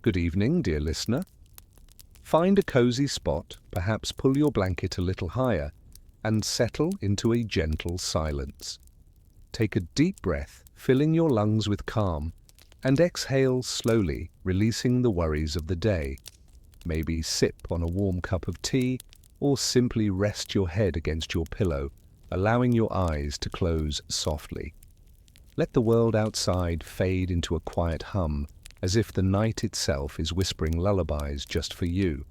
Good evening, dear listener. Find a cozy spot, perhaps pull your blanket a little higher, and settle into a gentle silence. Take a deep breath, filling your lungs with calm, and exhale slowly, releasing the worries of the day. Maybe sip on a warm cup of tea, or simply rest your head against your pillow, allowing your eyes to close softly. Let the world outside fade into a quiet hum, as if the night itself is whispering lullabies just for you.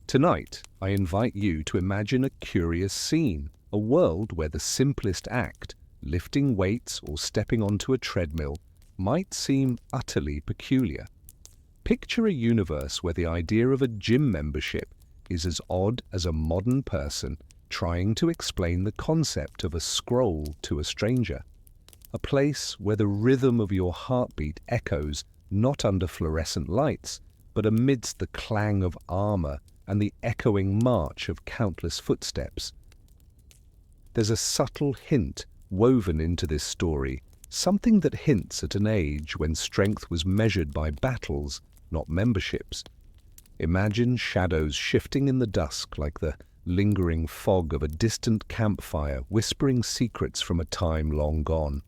Tonight, I invite you to imagine a curious scene, a world where the simplest act, lifting weights or stepping onto a treadmill, might seem utterly peculiar. Picture a universe where the idea of a gym membership is as odd as a modern person trying to explain the concept of a scroll to a stranger. A place where the rhythm of your heartbeat echoes not under fluorescent lights, but amidst the clang of armor and the echoing march of countless footsteps. There's a subtle hint woven into this story, something that hints at an age when strength was measured by battles, not memberships. Imagine shadows shifting in the dusk like the lingering fog of a distant campfire whispering secrets from a time long gone.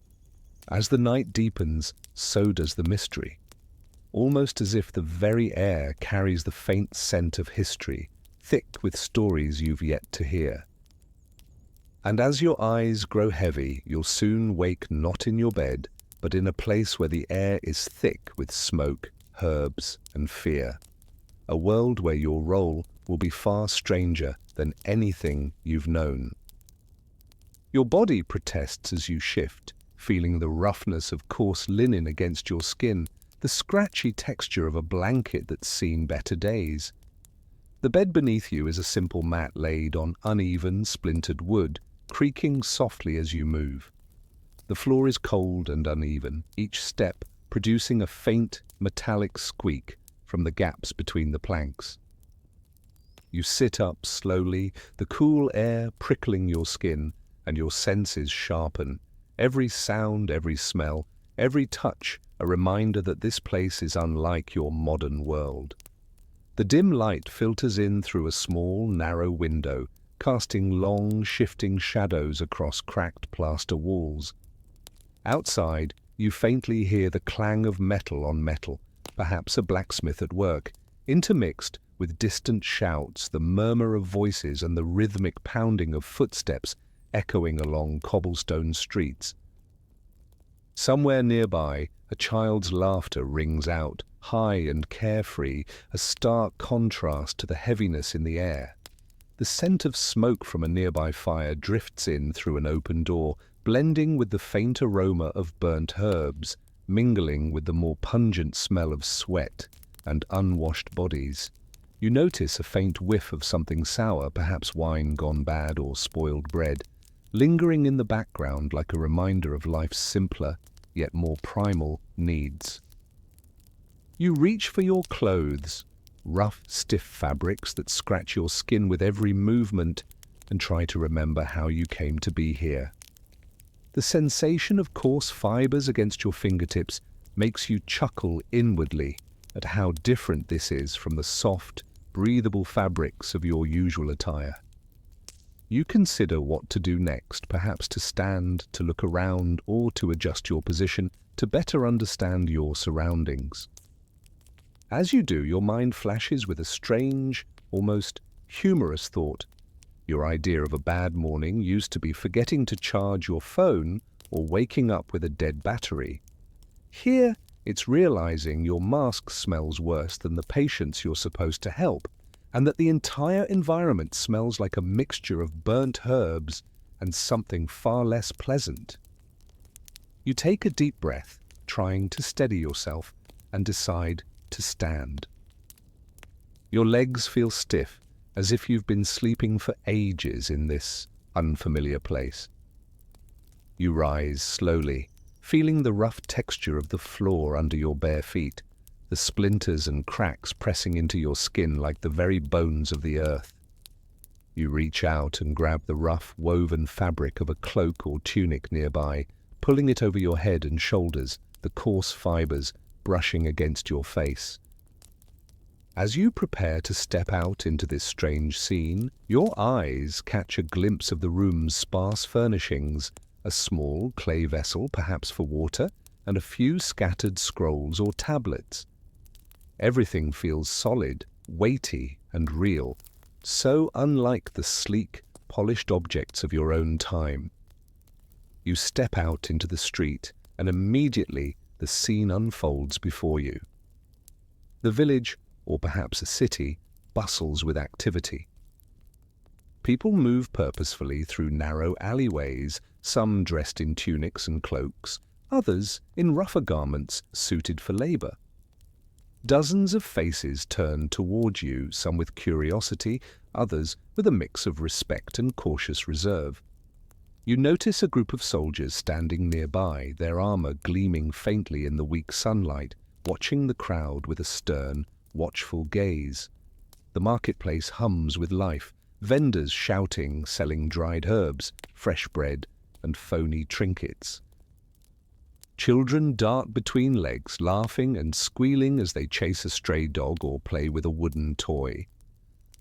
As the night deepens, so does the mystery, almost as if the very air carries the faint scent of history, thick with stories you've yet to hear. And as your eyes grow heavy, you'll soon wake not in your bed, but in a place where the air is thick with smoke, herbs, and fear. A world where your role will be far stranger than anything you've known. Your body protests as you shift, feeling the roughness of coarse linen against your skin, the scratchy texture of a blanket that's seen better days. The bed beneath you is a simple mat laid on uneven, splintered wood, creaking softly as you move. The floor is cold and uneven, each step producing a faint, metallic squeak from the gaps between the planks. You sit up slowly, the cool air prickling your skin, and your senses sharpen. Every sound, every smell, every touch, a reminder that this place is unlike your modern world. The dim light filters in through a small, narrow window, casting long, shifting shadows across cracked plaster walls. Outside, you faintly hear the clang of metal on metal, perhaps a blacksmith at work, intermixed with distant shouts, the murmur of voices and the rhythmic pounding of footsteps echoing along cobblestone streets. Somewhere nearby, a child's laughter rings out, high and carefree, a stark contrast to the heaviness in the air. The scent of smoke from a nearby fire drifts in through an open door, blending with the faint aroma of burnt herbs, mingling with the more pungent smell of sweat and unwashed bodies. You notice a faint whiff of something sour, perhaps wine gone bad or spoiled bread, lingering in the background like a reminder of life's simpler, yet more primal needs. You reach for your clothes, rough, stiff fabrics that scratch your skin with every movement, and try to remember how you came to be here. The sensation of coarse fibers against your fingertips makes you chuckle inwardly at how different this is from the soft, breathable fabrics of your usual attire. You consider what to do next, perhaps to stand, to look around, or to adjust your position to better understand your surroundings. As you do, your mind flashes with a strange, almost humorous thought. Your idea of a bad morning used to be forgetting to charge your phone or waking up with a dead battery. Here, it's realizing your mask smells worse than the patients you're supposed to help, and that the entire environment smells like a mixture of burnt herbs and something far less pleasant. You take a deep breath, trying to steady yourself, and decide to stand. Your legs feel stiff, as if you've been sleeping for ages in this unfamiliar place. You rise slowly, feeling the rough texture of the floor under your bare feet, the splinters and cracks pressing into your skin like the very bones of the earth. You reach out and grab the rough, woven fabric of a cloak or tunic nearby, pulling it over your head and shoulders, the coarse fibers brushing against your face. As you prepare to step out into this strange scene, your eyes catch a glimpse of the room's sparse furnishings, a small clay vessel, perhaps for water, and a few scattered scrolls or tablets. Everything feels solid, weighty, and real, so unlike the sleek, polished objects of your own time. You step out into the street, and immediately the scene unfolds before you. The village, or perhaps a city, bustles with activity. People move purposefully through narrow alleyways, some dressed in tunics and cloaks, others in rougher garments suited for labor. Dozens of faces turn toward you, some with curiosity, others with a mix of respect and cautious reserve. You notice a group of soldiers standing nearby, their armor gleaming faintly in the weak sunlight, watching the crowd with a stern, watchful gaze. The marketplace hums with life, vendors shouting, selling dried herbs, fresh bread, and phony trinkets. Children dart between legs, laughing and squealing as they chase a stray dog or play with a wooden toy.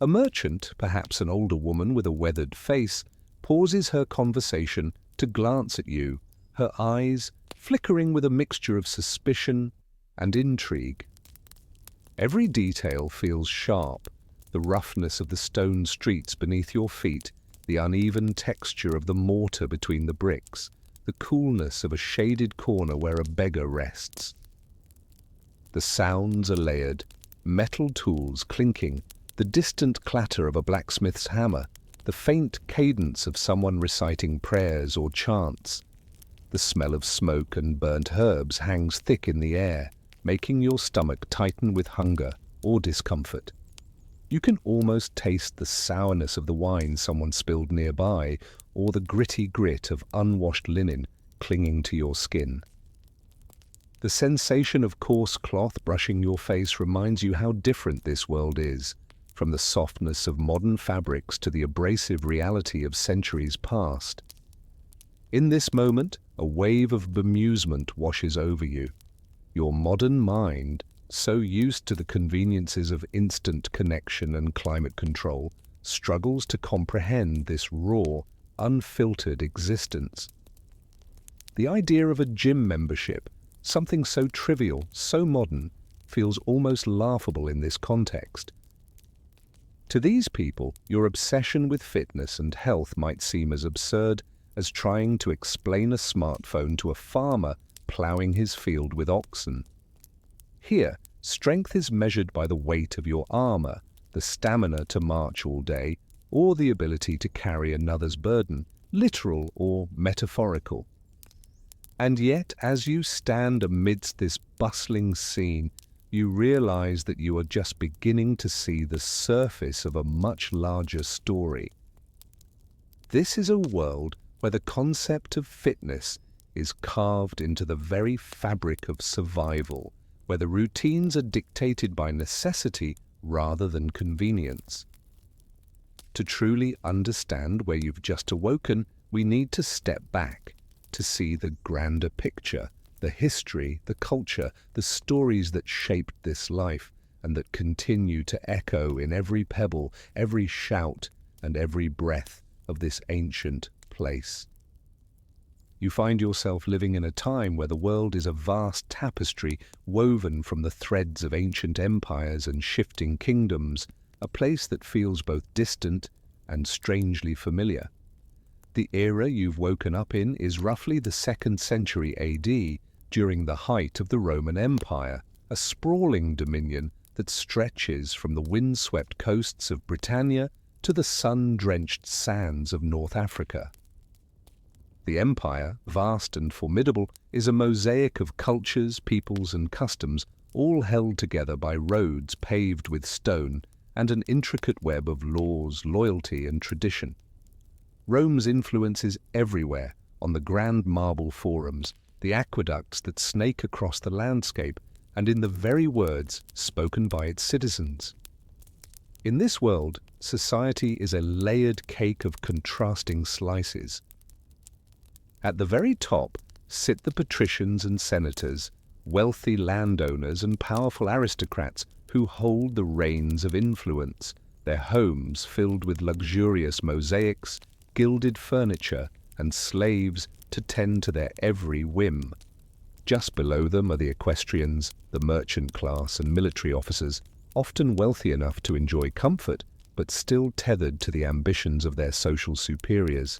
A merchant, perhaps an older woman with a weathered face, pauses her conversation to glance at you, her eyes flickering with a mixture of suspicion and intrigue. Every detail feels sharp, the roughness of the stone streets beneath your feet, the uneven texture of the mortar between the bricks, the coolness of a shaded corner where a beggar rests. The sounds are layered, metal tools clinking, the distant clatter of a blacksmith's hammer, the faint cadence of someone reciting prayers or chants. The smell of smoke and burnt herbs hangs thick in the air, making your stomach tighten with hunger or discomfort. You can almost taste the sourness of the wine someone spilled nearby, or the gritty grit of unwashed linen clinging to your skin. The sensation of coarse cloth brushing your face reminds you how different this world is, from the softness of modern fabrics to the abrasive reality of centuries past. In this moment, a wave of bemusement washes over you. Your modern mind, so used to the conveniences of instant connection and climate control, struggles to comprehend this raw, unfiltered existence. The idea of a gym membership, something so trivial, so modern, feels almost laughable in this context. To these people, your obsession with fitness and health might seem as absurd as trying to explain a smartphone to a farmer ploughing his field with oxen. Here, strength is measured by the weight of your armor, the stamina to march all day, or the ability to carry another's burden, literal or metaphorical. And yet, as you stand amidst this bustling scene, you realize that you are just beginning to see the surface of a much larger story. This is a world where the concept of fitness is carved into the very fabric of survival, where the routines are dictated by necessity rather than convenience. To truly understand where you've just awoken, we need to step back to see the grander picture, the history, the culture, the stories that shaped this life and that continue to echo in every pebble, every shout, and every breath of this ancient place. You find yourself living in a time where the world is a vast tapestry woven from the threads of ancient empires and shifting kingdoms, a place that feels both distant and strangely familiar. The era you've woken up in is roughly the 2nd century AD, during the height of the Roman Empire, a sprawling dominion that stretches from the wind-swept coasts of Britannia to the sun-drenched sands of North Africa. The empire, vast and formidable, is a mosaic of cultures, peoples, and customs, all held together by roads paved with stone and an intricate web of laws, loyalty, and tradition. Rome's influence is everywhere, on the grand marble forums, the aqueducts that snake across the landscape, and in the very words spoken by its citizens. In this world, society is a layered cake of contrasting slices. At the very top sit the patricians and senators, wealthy landowners and powerful aristocrats who hold the reins of influence, their homes filled with luxurious mosaics, gilded furniture, and slaves to tend to their every whim. Just below them are the equestrians, the merchant class, and military officers, often wealthy enough to enjoy comfort, but still tethered to the ambitions of their social superiors.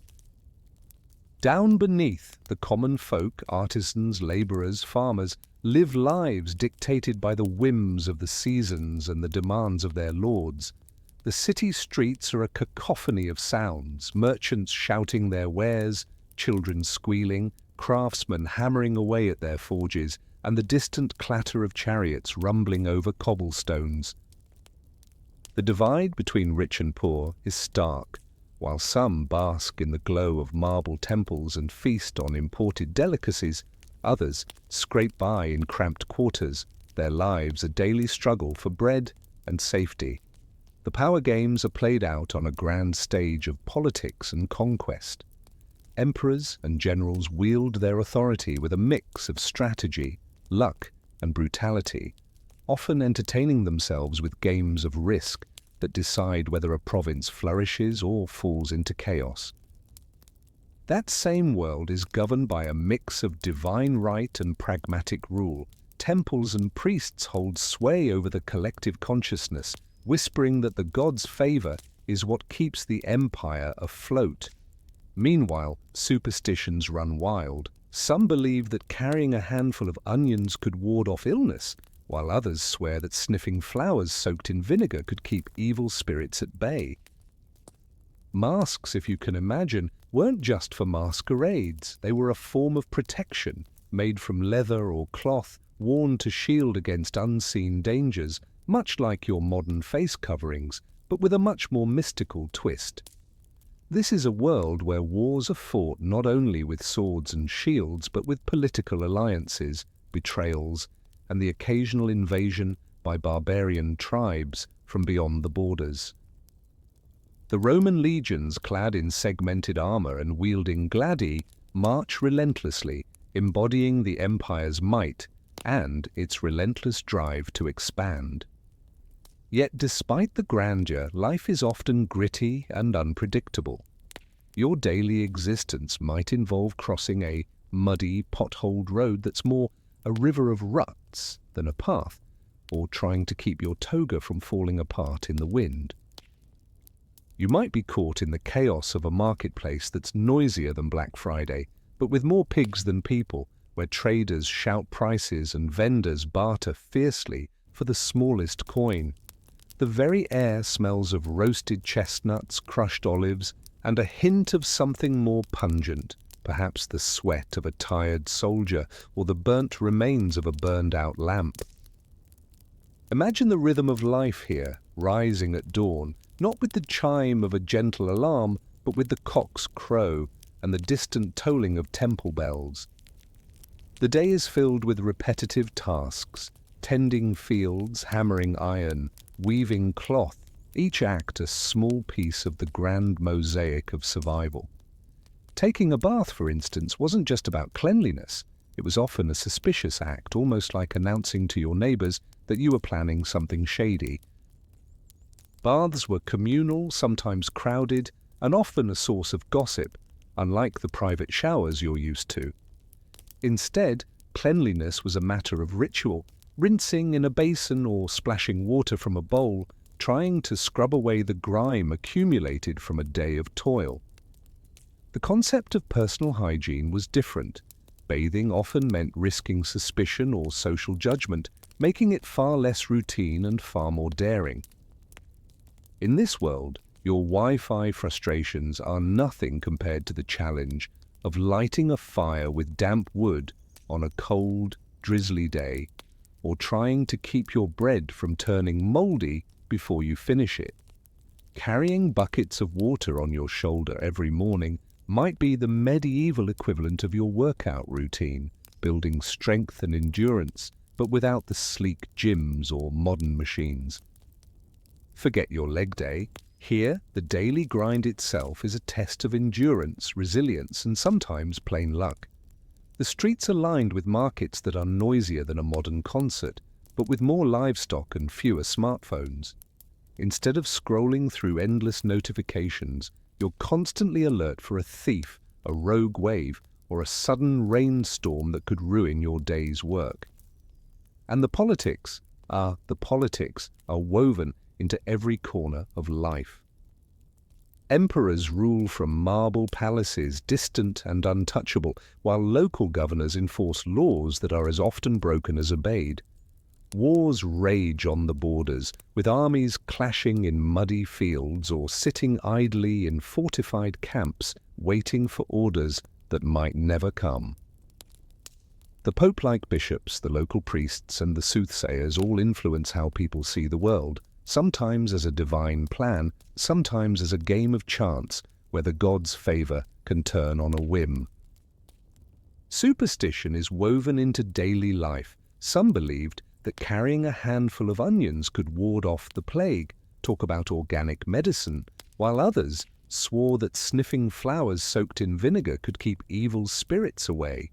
Down beneath, the common folk, artisans, laborers, farmers, live lives dictated by the whims of the seasons and the demands of their lords. The city streets are a cacophony of sounds, merchants shouting their wares, children squealing, craftsmen hammering away at their forges, and the distant clatter of chariots rumbling over cobblestones. The divide between rich and poor is stark. While some bask in the glow of marble temples and feast on imported delicacies, others scrape by in cramped quarters, their lives a daily struggle for bread and safety. The power games are played out on a grand stage of politics and conquest. Emperors and generals wield their authority with a mix of strategy, luck, and brutality, often entertaining themselves with games of risk that decide whether a province flourishes or falls into chaos. That same world is governed by a mix of divine right and pragmatic rule. Temples and priests hold sway over the collective consciousness, whispering that the gods' favor is what keeps the empire afloat. Meanwhile, superstitions run wild. Some believe that carrying a handful of onions could ward off illness, while others swear that sniffing flowers soaked in vinegar could keep evil spirits at bay. Masks, if you can imagine, weren't just for masquerades. They were a form of protection, made from leather or cloth, worn to shield against unseen dangers, much like your modern face coverings, but with a much more mystical twist. This is a world where wars are fought not only with swords and shields, but with political alliances, betrayals, and the occasional invasion by barbarian tribes from beyond the borders. The Roman legions, clad in segmented armor and wielding gladi, march relentlessly, embodying the empire's might and its relentless drive to expand. Yet despite the grandeur, life is often gritty and unpredictable. Your daily existence might involve crossing a muddy, potholed road that's more a river of ruts than a path, or trying to keep your toga from falling apart in the wind. You might be caught in the chaos of a marketplace that's noisier than Black Friday, but with more pigs than people, where traders shout prices and vendors barter fiercely for the smallest coin. The very air smells of roasted chestnuts, crushed olives, and a hint of something more pungent, perhaps the sweat of a tired soldier or the burnt remains of a burned-out lamp. Imagine the rhythm of life here, rising at dawn, not with the chime of a gentle alarm, but with the cock's crow and the distant tolling of temple bells. The day is filled with repetitive tasks, tending fields, hammering iron, weaving cloth, each act a small piece of the grand mosaic of survival. Taking a bath, for instance, wasn't just about cleanliness. It was often a suspicious act, almost like announcing to your neighbors that you were planning something shady. Baths were communal, sometimes crowded, and often a source of gossip, unlike the private showers you're used to. Instead, cleanliness was a matter of ritual, rinsing in a basin or splashing water from a bowl, trying to scrub away the grime accumulated from a day of toil. The concept of personal hygiene was different. Bathing often meant risking suspicion or social judgment, making it far less routine and far more daring. In this world, your Wi-Fi frustrations are nothing compared to the challenge of lighting a fire with damp wood on a cold, drizzly day, or trying to keep your bread from turning moldy before you finish it. Carrying buckets of water on your shoulder every morning might be the medieval equivalent of your workout routine, building strength and endurance, but without the sleek gyms or modern machines. Forget your leg day. Here, the daily grind itself is a test of endurance, resilience, and sometimes plain luck. The streets are lined with markets that are noisier than a modern concert, but with more livestock and fewer smartphones. Instead of scrolling through endless notifications, you're constantly alert for a thief, a rogue wave, or a sudden rainstorm that could ruin your day's work. And the politics are woven into every corner of life. Emperors rule from marble palaces, distant and untouchable, while local governors enforce laws that are as often broken as obeyed. Wars rage on the borders, with armies clashing in muddy fields or sitting idly in fortified camps, waiting for orders that might never come. The Pope-like bishops, the local priests, and the soothsayers all influence how people see the world, sometimes as a divine plan, sometimes as a game of chance where the gods' favor can turn on a whim. Superstition is woven into daily life. Some believed that carrying a handful of onions could ward off the plague, talk about organic medicine, while others swore that sniffing flowers soaked in vinegar could keep evil spirits away.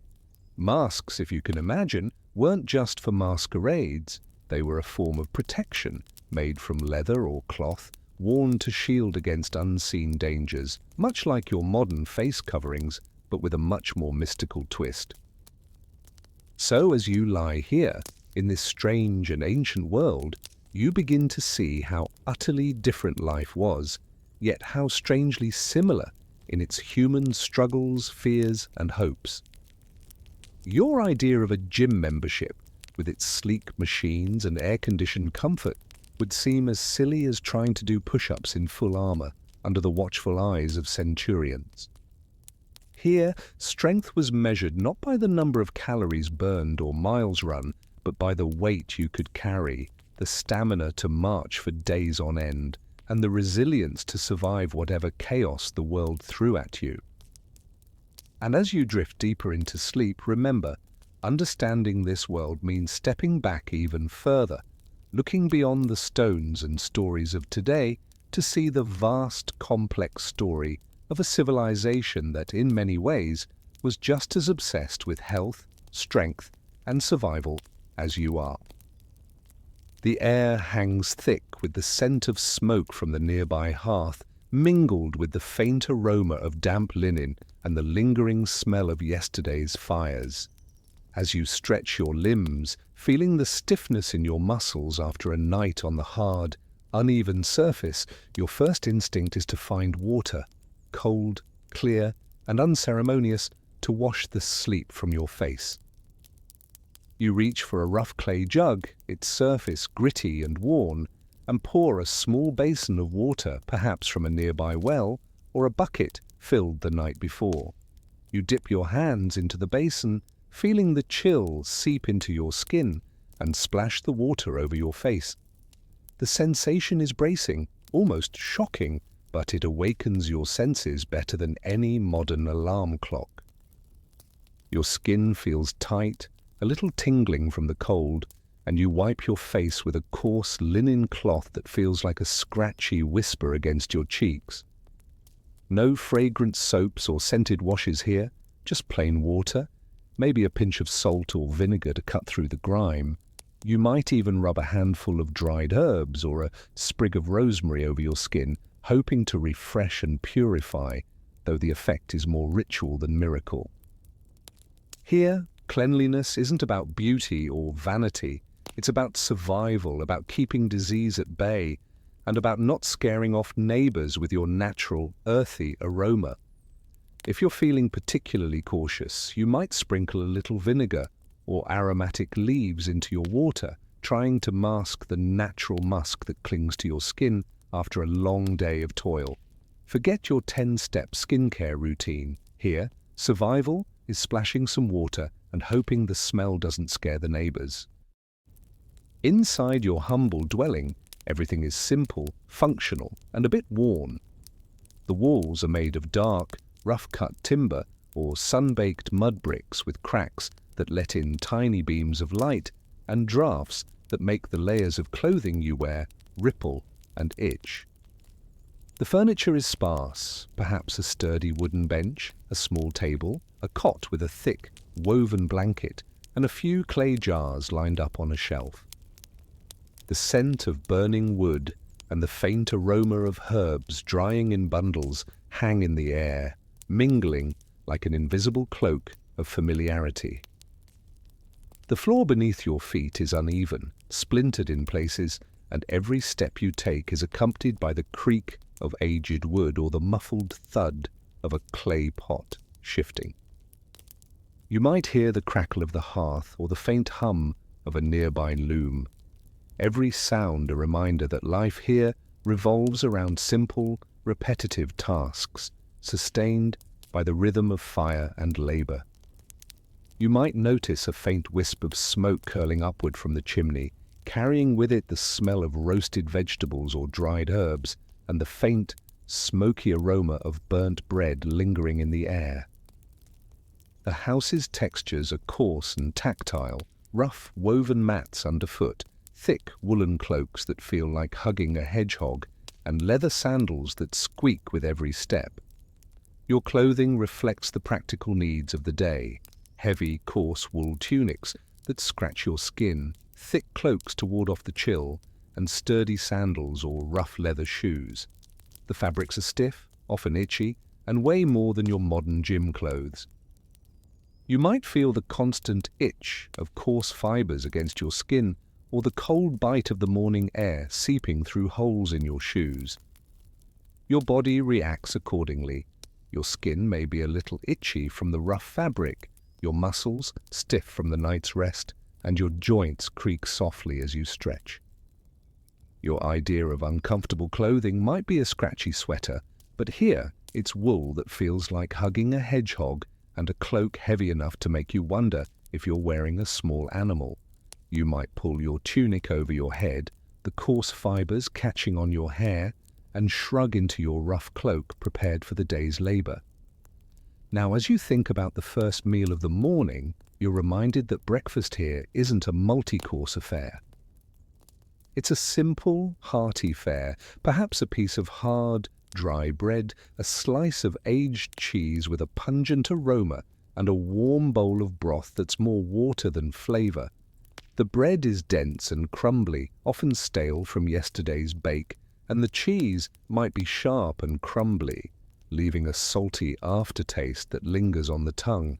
Masks, if you can imagine, weren't just for masquerades. They were a form of protection, made from leather or cloth, worn to shield against unseen dangers, much like your modern face coverings, but with a much more mystical twist. So as you lie here, in this strange and ancient world, you begin to see how utterly different life was, yet how strangely similar in its human struggles, fears, and hopes. Your idea of a gym membership, with its sleek machines and air-conditioned comfort, would seem as silly as trying to do push-ups in full armor under the watchful eyes of centurions. Here, strength was measured not by the number of calories burned or miles run, but by the weight you could carry, the stamina to march for days on end, and the resilience to survive whatever chaos the world threw at you. And as you drift deeper into sleep, remember, understanding this world means stepping back even further, looking beyond the stones and stories of today to see the vast, complex story of a civilization that, in many ways, was just as obsessed with health, strength, and survival as you are. The air hangs thick with the scent of smoke from the nearby hearth, mingled with the faint aroma of damp linen and the lingering smell of yesterday's fires. As you stretch your limbs, feeling the stiffness in your muscles after a night on the hard, uneven surface, your first instinct is to find water, cold, clear, and unceremonious, to wash the sleep from your face. You reach for a rough clay jug, its surface gritty and worn, and pour a small basin of water, perhaps from a nearby well, or a bucket filled the night before. You dip your hands into the basin, feeling the chill seep into your skin, and splash the water over your face. The sensation is bracing, almost shocking, but it awakens your senses better than any modern alarm clock. Your skin feels tight, a little tingling from the cold, and you wipe your face with a coarse linen cloth that feels like a scratchy whisper against your cheeks. No fragrant soaps or scented washes here, just plain water, maybe a pinch of salt or vinegar to cut through the grime. You might even rub a handful of dried herbs or a sprig of rosemary over your skin, hoping to refresh and purify, though the effect is more ritual than miracle. Here, cleanliness isn't about beauty or vanity. It's about survival, about keeping disease at bay, and about not scaring off neighbors with your natural, earthy aroma. If you're feeling particularly cautious, you might sprinkle a little vinegar or aromatic leaves into your water, trying to mask the natural musk that clings to your skin after a long day of toil. Forget your 10-step skincare routine. Here, survival is splashing some water and hoping the smell doesn't scare the neighbors. Inside your humble dwelling, everything is simple, functional, and a bit worn. The walls are made of dark, rough-cut timber or sun-baked mud bricks with cracks that let in tiny beams of light and drafts that make the layers of clothing you wear ripple and itch. The The furniture is sparse, perhaps a sturdy wooden bench, a small table, a cot with a thick, woven blanket, and a few clay jars lined up on a shelf. The scent of burning wood and the faint aroma of herbs drying in bundles hang in the air, mingling like an invisible cloak of familiarity. The floor beneath your feet is uneven, splintered in places, and every step you take is accompanied by the creak of aged wood or the muffled thud of a clay pot shifting. You might hear the crackle of the hearth or the faint hum of a nearby loom. Every sound a reminder that life here revolves around simple, repetitive tasks, sustained by the rhythm of fire and labor. You might notice a faint wisp of smoke curling upward from the chimney, carrying with it the smell of roasted vegetables or dried herbs, and the faint, smoky aroma of burnt bread lingering in the air. The house's textures are coarse and tactile, rough woven mats underfoot, thick woolen cloaks that feel like hugging a hedgehog, and leather sandals that squeak with every step. Your clothing reflects the practical needs of the day: heavy, coarse wool tunics that scratch your skin, thick cloaks to ward off the chill, and sturdy sandals or rough leather shoes. The fabrics are stiff, often itchy, and weigh more than your modern gym clothes. You might feel the constant itch of coarse fibers against your skin, or the cold bite of the morning air seeping through holes in your shoes. Your body reacts accordingly. Your skin may be a little itchy from the rough fabric, your muscles stiff from the night's rest, and your joints creak softly as you stretch. Your idea of uncomfortable clothing might be a scratchy sweater, but here it's wool that feels like hugging a hedgehog and a cloak heavy enough to make you wonder if you're wearing a small animal. You might pull your tunic over your head, the coarse fibers catching on your hair, and shrug into your rough cloak prepared for the day's labor. Now, as you think about the first meal of the morning, you're reminded that breakfast here isn't a multi-course affair. It's a simple, hearty fare, perhaps a piece of hard, dry bread, a slice of aged cheese with a pungent aroma, and a warm bowl of broth that's more water than flavor. The bread is dense and crumbly, often stale from yesterday's bake, and the cheese might be sharp and crumbly, leaving a salty aftertaste that lingers on the tongue.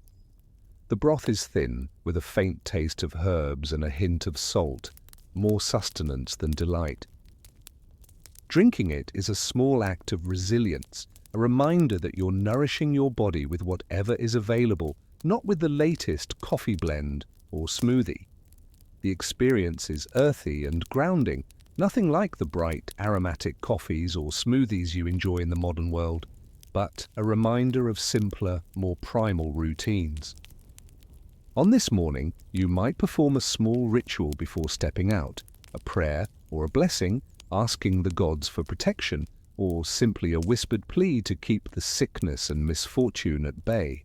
The broth is thin, with a faint taste of herbs and a hint of salt, more sustenance than delight. Drinking it is a small act of resilience, a reminder that you're nourishing your body with whatever is available, not with the latest coffee blend or smoothie. The experience is earthy and grounding, nothing like the bright, aromatic coffees or smoothies you enjoy in the modern world, but a reminder of simpler, more primal routines. On this morning, you might perform a small ritual before stepping out, a prayer or a blessing, asking the gods for protection, or simply a whispered plea to keep the sickness and misfortune at bay.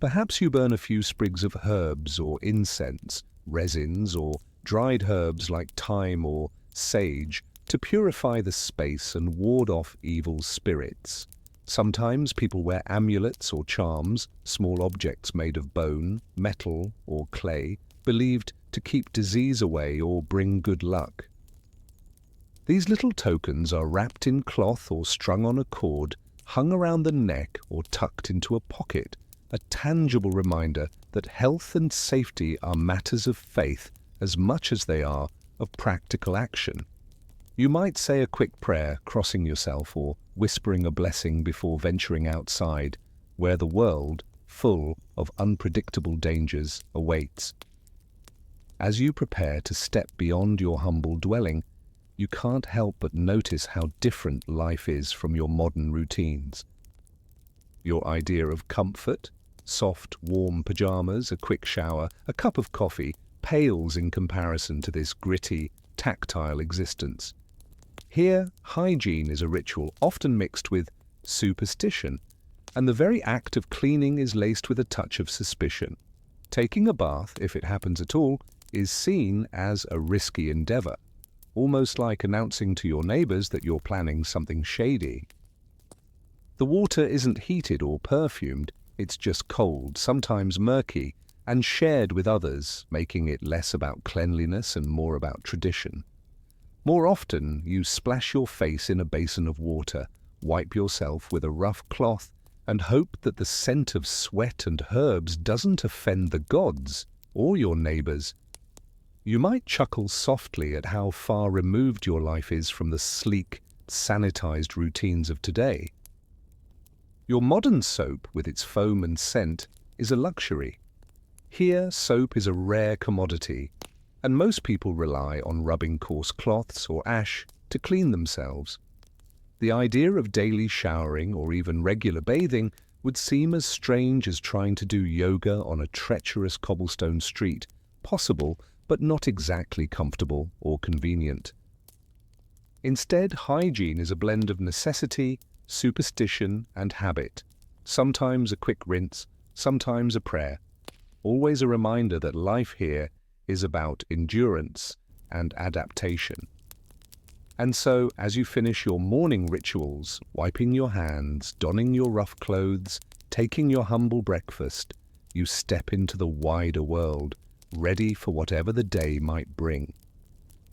Perhaps you burn a few sprigs of herbs or incense, resins or dried herbs like thyme or sage to purify the space and ward off evil spirits. Sometimes people wear amulets or charms, small objects made of bone, metal, or clay, believed to keep disease away or bring good luck. These little tokens are wrapped in cloth or strung on a cord, hung around the neck or tucked into a pocket, a tangible reminder that health and safety are matters of faith as much as they are of practical action. You might say a quick prayer, crossing yourself, or whispering a blessing before venturing outside, where the world, full of unpredictable dangers, awaits. As you prepare to step beyond your humble dwelling, you can't help but notice how different life is from your modern routines. Your idea of comfort, soft, warm pajamas, a quick shower, a cup of coffee, pales in comparison to this gritty, tactile existence. Here, hygiene is a ritual often mixed with superstition, and the very act of cleaning is laced with a touch of suspicion. Taking a bath, if it happens at all, is seen as a risky endeavor, almost like announcing to your neighbors that you're planning something shady. The water isn't heated or perfumed, it's just cold, sometimes murky, and shared with others, making it less about cleanliness and more about tradition. More often, you splash your face in a basin of water, wipe yourself with a rough cloth, and hope that the scent of sweat and herbs doesn't offend the gods or your neighbors. You might chuckle softly at how far removed your life is from the sleek, sanitized routines of today. Your modern soap, with its foam and scent, is a luxury. Here, soap is a rare commodity, and most people rely on rubbing coarse cloths or ash to clean themselves. The idea of daily showering or even regular bathing would seem as strange as trying to do yoga on a treacherous cobblestone street, possible but not exactly comfortable or convenient. Instead, hygiene is a blend of necessity, superstition, and habit. Sometimes a quick rinse, sometimes a prayer. Always a reminder that life here is about endurance and adaptation. And so, as you finish your morning rituals, wiping your hands, donning your rough clothes, taking your humble breakfast, you step into the wider world, ready for whatever the day might bring.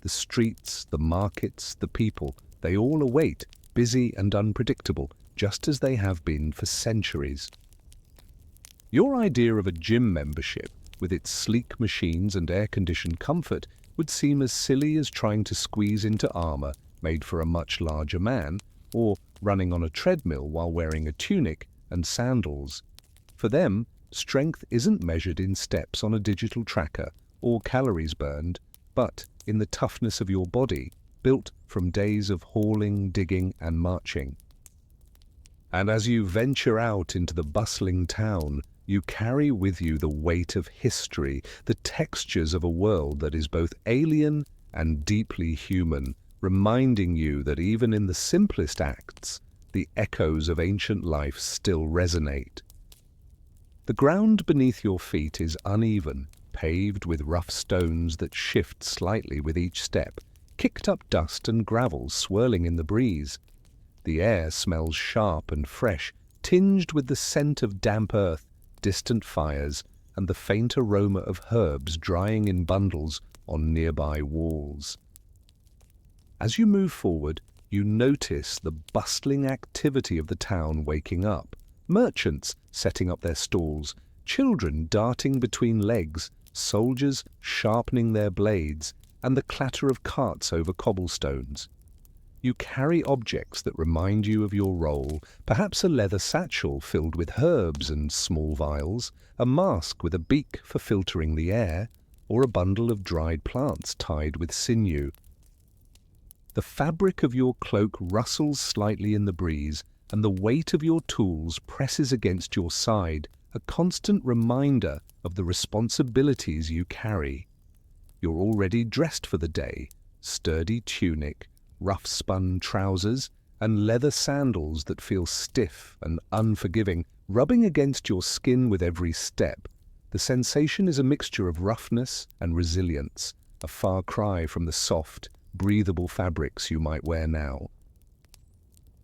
The streets, the markets, the people, they all await, busy and unpredictable, just as they have been for centuries. Your idea of a gym membership, with its sleek machines and air-conditioned comfort, would seem as silly as trying to squeeze into armor made for a much larger man, or running on a treadmill while wearing a tunic and sandals. For them, strength isn't measured in steps on a digital tracker or calories burned, but in the toughness of your body, built from days of hauling, digging, and marching. And as you venture out into the bustling town, you carry with you the weight of history, the textures of a world that is both alien and deeply human, reminding you that even in the simplest acts, the echoes of ancient life still resonate. The ground beneath your feet is uneven, paved with rough stones that shift slightly with each step, kicked up dust and gravel swirling in the breeze. The air smells sharp and fresh, tinged with the scent of damp earth, distant fires, and the faint aroma of herbs drying in bundles on nearby walls. As you move forward, you notice the bustling activity of the town waking up. Merchants setting up their stalls, children darting between legs, soldiers sharpening their blades, and the clatter of carts over cobblestones. You carry objects that remind you of your role, perhaps a leather satchel filled with herbs and small vials, a mask with a beak for filtering the air, or a bundle of dried plants tied with sinew. The fabric of your cloak rustles slightly in the breeze, and the weight of your tools presses against your side, a constant reminder of the responsibilities you carry. You're already dressed for the day, sturdy tunic, rough-spun trousers, and leather sandals that feel stiff and unforgiving, rubbing against your skin with every step. The sensation is a mixture of roughness and resilience, a far cry from the soft, breathable fabrics you might wear now.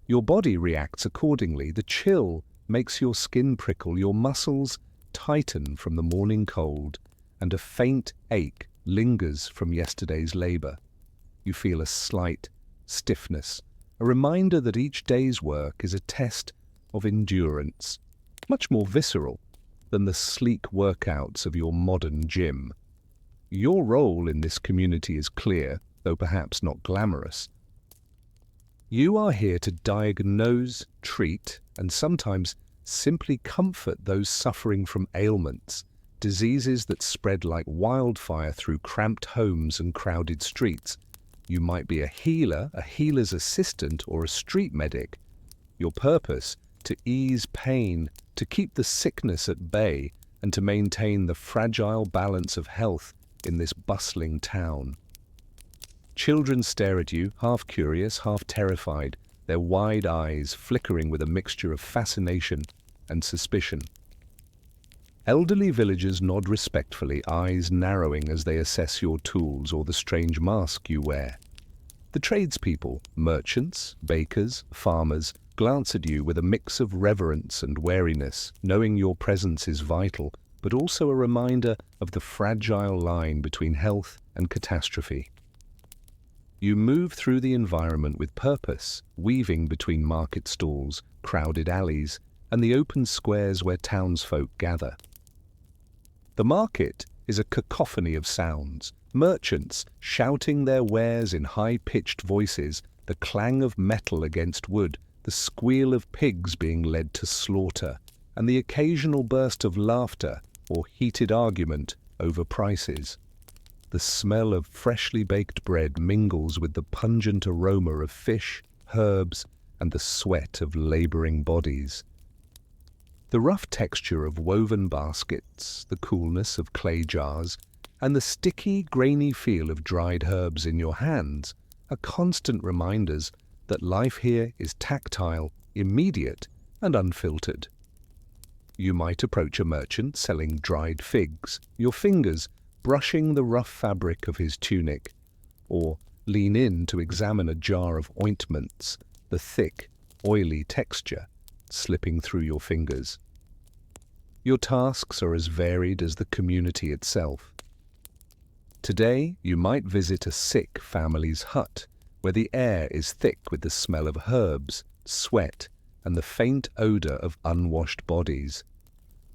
Your body reacts accordingly. The chill makes your skin prickle, your muscles tighten from the morning cold, and a faint ache lingers from yesterday's labor. You feel a slight stiffness, a reminder that each day's work is a test of endurance, much more visceral than the sleek workouts of your modern gym. Your role in this community is clear, though perhaps not glamorous. You are here to diagnose, treat, and sometimes simply comfort those suffering from ailments, diseases that spread like wildfire through cramped homes and crowded streets. You might be a healer, a healer's assistant, or a street medic. Your purpose, to ease pain, to keep the sickness at bay, and to maintain the fragile balance of health in this bustling town. Children stare at you, half curious, half terrified, their wide eyes flickering with a mixture of fascination and suspicion. Elderly villagers nod respectfully, eyes narrowing as they assess your tools or the strange mask you wear. The tradespeople, merchants, bakers, farmers, glance at you with a mix of reverence and wariness, knowing your presence is vital, but also a reminder of the fragile line between health and catastrophe. You move through the environment with purpose, weaving between market stalls, crowded alleys, and the open squares where townsfolk gather. The market is a cacophony of sounds, merchants shouting their wares in high-pitched voices, the clang of metal against wood, the squeal of pigs being led to slaughter, and the occasional burst of laughter or heated argument over prices. The smell of freshly baked bread mingles with the pungent aroma of fish, herbs, and the sweat of laboring bodies. The rough texture of woven baskets, the coolness of clay jars, and the sticky, grainy feel of dried herbs in your hands are constant reminders that life here is tactile, immediate, and unfiltered. You might approach a merchant selling dried figs, your fingers brushing the rough fabric of his tunic, or lean in to examine a jar of ointments, the thick, oily texture slipping through your fingers. Your tasks are as varied as the community itself. Today, you might visit a sick family's hut, where the air is thick with the smell of herbs, sweat, and the faint odor of unwashed bodies.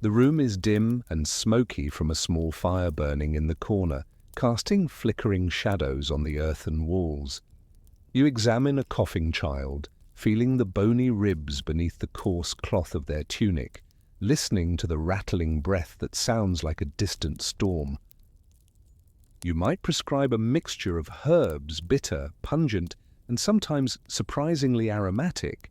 The room is dim and smoky from a small fire burning in the corner, casting flickering shadows on the earthen walls. You examine a coughing child, feeling the bony ribs beneath the coarse cloth of their tunic, listening to the rattling breath that sounds like a distant storm. You might prescribe a mixture of herbs, bitter, pungent, and sometimes surprisingly aromatic,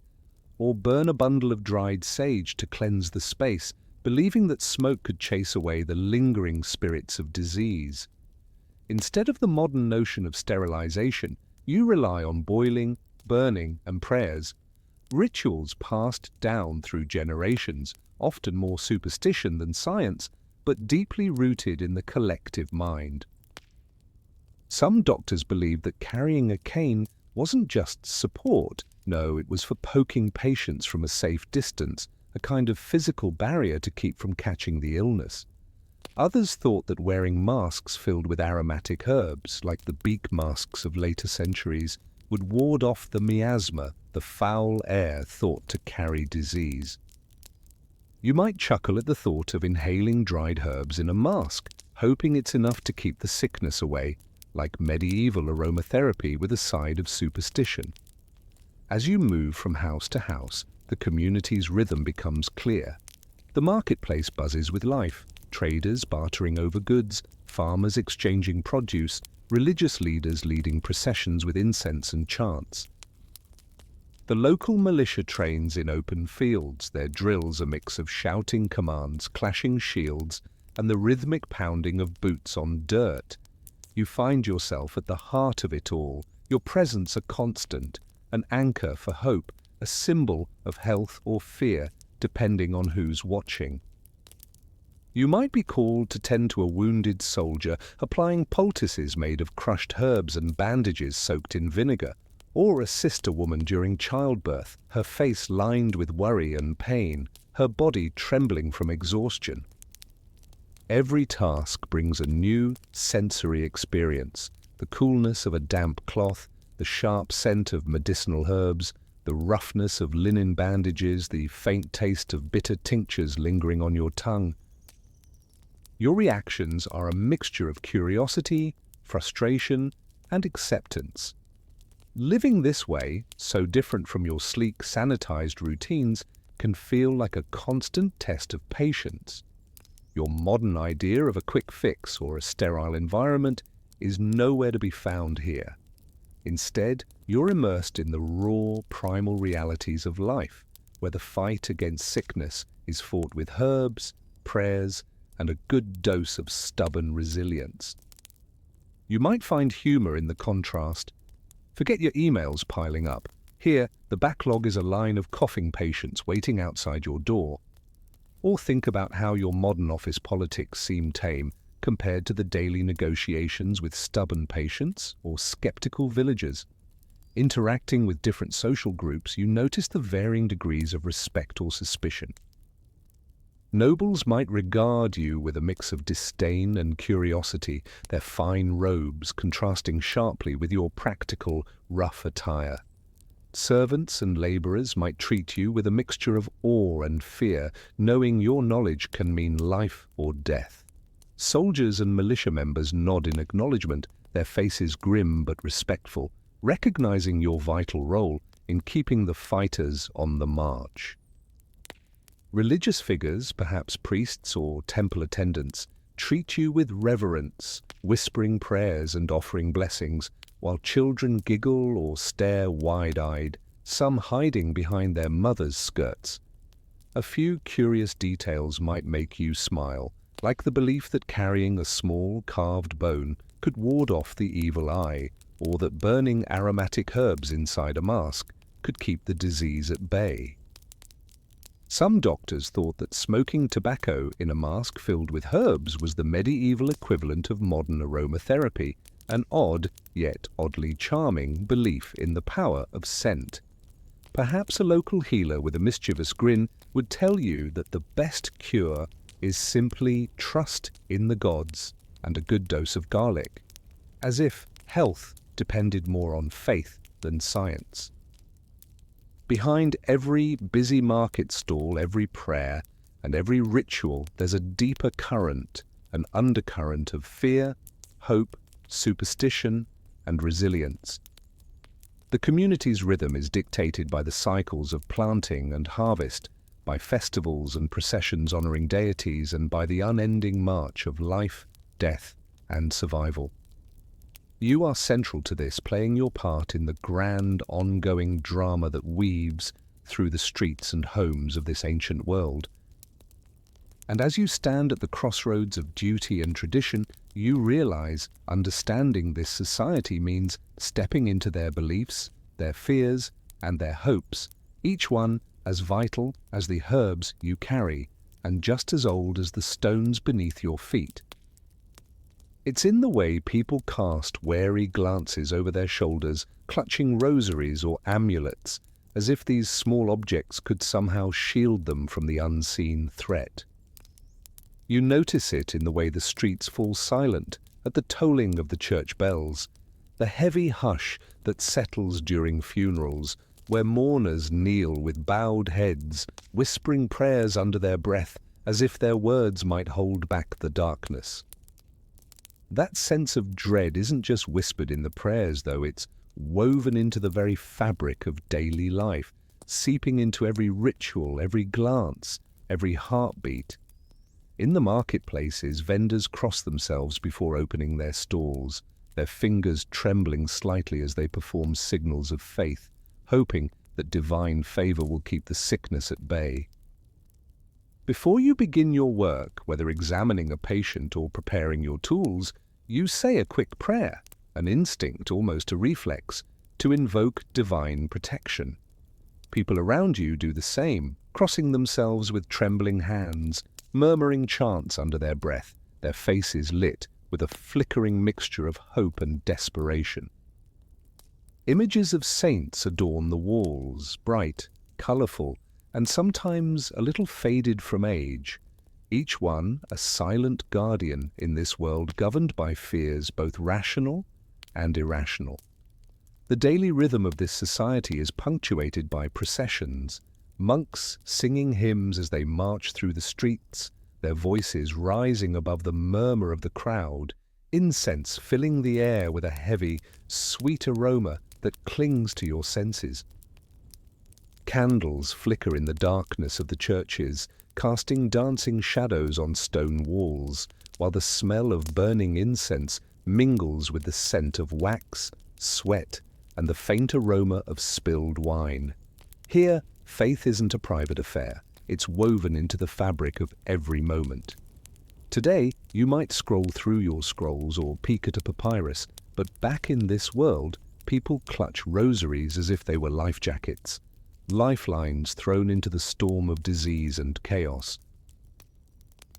or burn a bundle of dried sage to cleanse the space, believing that smoke could chase away the lingering spirits of disease. Instead of the modern notion of sterilization, you rely on boiling, burning, and prayers, rituals passed down through generations, often more superstition than science, but deeply rooted in the collective mind. Some doctors believed that carrying a cane wasn't just support, no, it was for poking patients from a safe distance, a kind of physical barrier to keep from catching the illness. Others thought that wearing masks filled with aromatic herbs, like the beak masks of later centuries, would ward off the miasma, the foul air thought to carry disease. You might chuckle at the thought of inhaling dried herbs in a mask, hoping it's enough to keep the sickness away, like medieval aromatherapy with a side of superstition. As you move from house to house, the community's rhythm becomes clear. The marketplace buzzes with life, traders bartering over goods, farmers exchanging produce, religious leaders leading processions with incense and chants. The local militia trains in open fields, their drills a mix of shouting commands, clashing shields, and the rhythmic pounding of boots on dirt. You find yourself at the heart of it all, your presence a constant, an anchor for hope, a symbol of health or fear, depending on who's watching. You might be called to tend to a wounded soldier, applying poultices made of crushed herbs and bandages soaked in vinegar, or assist a woman during childbirth, her face lined with worry and pain, her body trembling from exhaustion. Every task brings a new sensory experience, the coolness of a damp cloth, the sharp scent of medicinal herbs, the roughness of linen bandages, the faint taste of bitter tinctures lingering on your tongue. Your reactions are a mixture of curiosity, frustration, and acceptance. Living this way, so different from your sleek, sanitized routines, can feel like a constant test of patience. Your modern idea of a quick fix or a sterile environment is nowhere to be found here. Instead, you're immersed in the raw, primal realities of life, where the fight against sickness is fought with herbs, prayers, and a good dose of stubborn resilience. You might find humor in the contrast. Forget your emails piling up. Here, the backlog is a line of coughing patients waiting outside your door. Or think about how your modern office politics seem tame compared to the daily negotiations with stubborn patients or skeptical villagers. Interacting with different social groups, you notice the varying degrees of respect or suspicion. Nobles might regard you with a mix of disdain and curiosity, their fine robes contrasting sharply with your practical, rough attire. Servants and laborers might treat you with a mixture of awe and fear, knowing your knowledge can mean life or death. Soldiers and militia members nod in acknowledgement, their faces grim but respectful, recognizing your vital role in keeping the fighters on the march. Religious figures, perhaps priests or temple attendants, treat you with reverence, whispering prayers and offering blessings, while children giggle or stare wide-eyed, some hiding behind their mothers' skirts. A few curious details might make you smile, like the belief that carrying a small carved bone could ward off the evil eye, or that burning aromatic herbs inside a mask could keep the disease at bay. Some doctors thought that smoking tobacco in a mask filled with herbs was the medieval equivalent of modern aromatherapy, an odd, yet oddly charming, belief in the power of scent. Perhaps a local healer with a mischievous grin would tell you that the best cure is simply trust in the gods and a good dose of garlic, as if health depended more on faith than science. Behind every busy market stall, every prayer, and every ritual, there's a deeper current, an undercurrent of fear, hope, superstition, and resilience. The community's rhythm is dictated by the cycles of planting and harvest, by festivals and processions honoring deities, and by the unending march of life, death, and survival. You are central to this, playing your part in the grand, ongoing drama that weaves through the streets and homes of this ancient world. And as you stand at the crossroads of duty and tradition, you realize understanding this society means stepping into their beliefs, their fears, and their hopes, each one as vital as the herbs you carry, and just as old as the stones beneath your feet. It's in the way people cast wary glances over their shoulders, clutching rosaries or amulets, as if these small objects could somehow shield them from the unseen threat. You notice it in the way the streets fall silent at the tolling of the church bells, the heavy hush that settles during funerals, where mourners kneel with bowed heads, whispering prayers under their breath as if their words might hold back the darkness. That sense of dread isn't just whispered in the prayers, though. It's woven into the very fabric of daily life, seeping into every ritual, every glance, every heartbeat. In the marketplaces, vendors cross themselves before opening their stalls, their fingers trembling slightly as they perform signals of faith, hoping that divine favor will keep the sickness at bay. Before you begin your work, whether examining a patient or preparing your tools, you say a quick prayer, an instinct, almost a reflex, to invoke divine protection. People around you do the same, crossing themselves with trembling hands, murmuring chants under their breath, their faces lit with a flickering mixture of hope and desperation. Images of saints adorn the walls, bright, colorful, and sometimes a little faded from age, each one a silent guardian in this world governed by fears both rational and irrational. The daily rhythm of this society is punctuated by processions, monks singing hymns as they march through the streets, their voices rising above the murmur of the crowd, incense filling the air with a heavy, sweet aroma that clings to your senses. Candles flicker in the darkness of the churches, casting dancing shadows on stone walls, while the smell of burning incense mingles with the scent of wax, sweat, and the faint aroma of spilled wine. Here, faith isn't a private affair. It's woven into the fabric of every moment. Today, you might scroll through your scrolls or peek at a papyrus, but back in this world, people clutch rosaries as if they were life jackets, lifelines thrown into the storm of disease and chaos.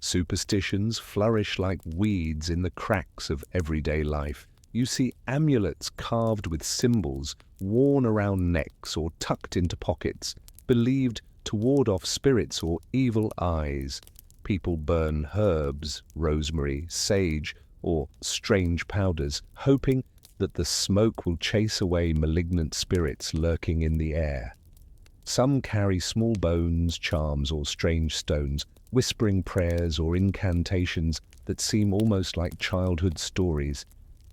Superstitions flourish like weeds in the cracks of everyday life, You see amulets carved with symbols worn around necks or tucked into pockets, believed to ward off spirits or evil eyes. People burn herbs, rosemary, sage, or strange powders, hoping that the smoke will chase away malignant spirits lurking in the air. Some carry small bones, charms, or strange stones, whispering prayers or incantations that seem almost like childhood stories,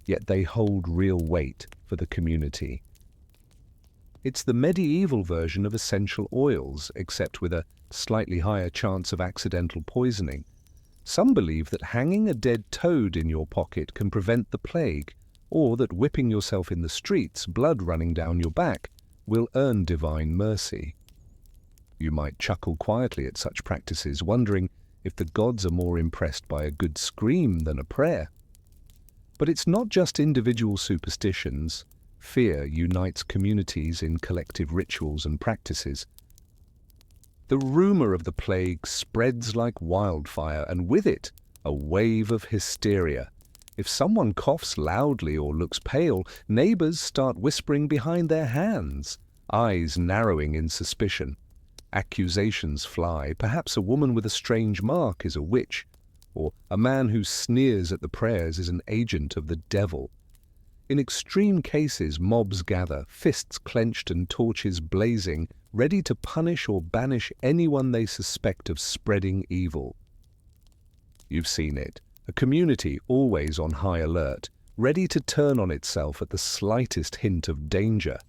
yet they hold real weight for the community. It's the medieval version of essential oils, except with a slightly higher chance of accidental poisoning. Some believe that hanging a dead toad in your pocket can prevent the plague, or that whipping yourself in the streets, blood running down your back, will earn divine mercy. You might chuckle quietly at such practices, wondering if the gods are more impressed by a good scream than a prayer. But it's not just individual superstitions. Fear unites communities in collective rituals and practices. The rumor of the plague spreads like wildfire, and with it, a wave of hysteria. If someone coughs loudly or looks pale, neighbors start whispering behind their hands, eyes narrowing in suspicion. Accusations fly. Perhaps a woman with a strange mark is a witch, or a man who sneers at the prayers is an agent of the devil. In extreme cases, mobs gather, fists clenched and torches blazing, ready to punish or banish anyone they suspect of spreading evil. You've seen it. A community always on high alert, ready to turn on itself at the slightest hint of danger.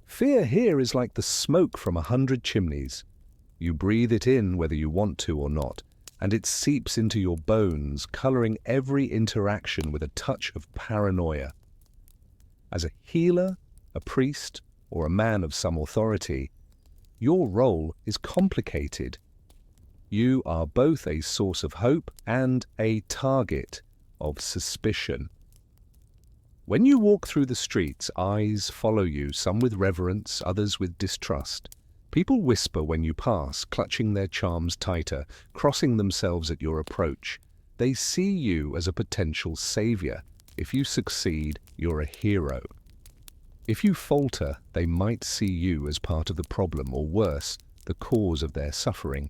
Fear here is like the smoke from 100 chimneys. You breathe it in whether you want to or not, and it seeps into your bones, coloring every interaction with a touch of paranoia. As a healer, a priest, or a man of some authority, your role is complicated. You are both a source of hope and a target of suspicion. When you walk through the streets, eyes follow you, some with reverence, others with distrust. People whisper when you pass, clutching their charms tighter, crossing themselves at your approach. They see you as a potential savior. If you succeed, you're a hero. If you falter, they might see you as part of the problem, or worse, the cause of their suffering.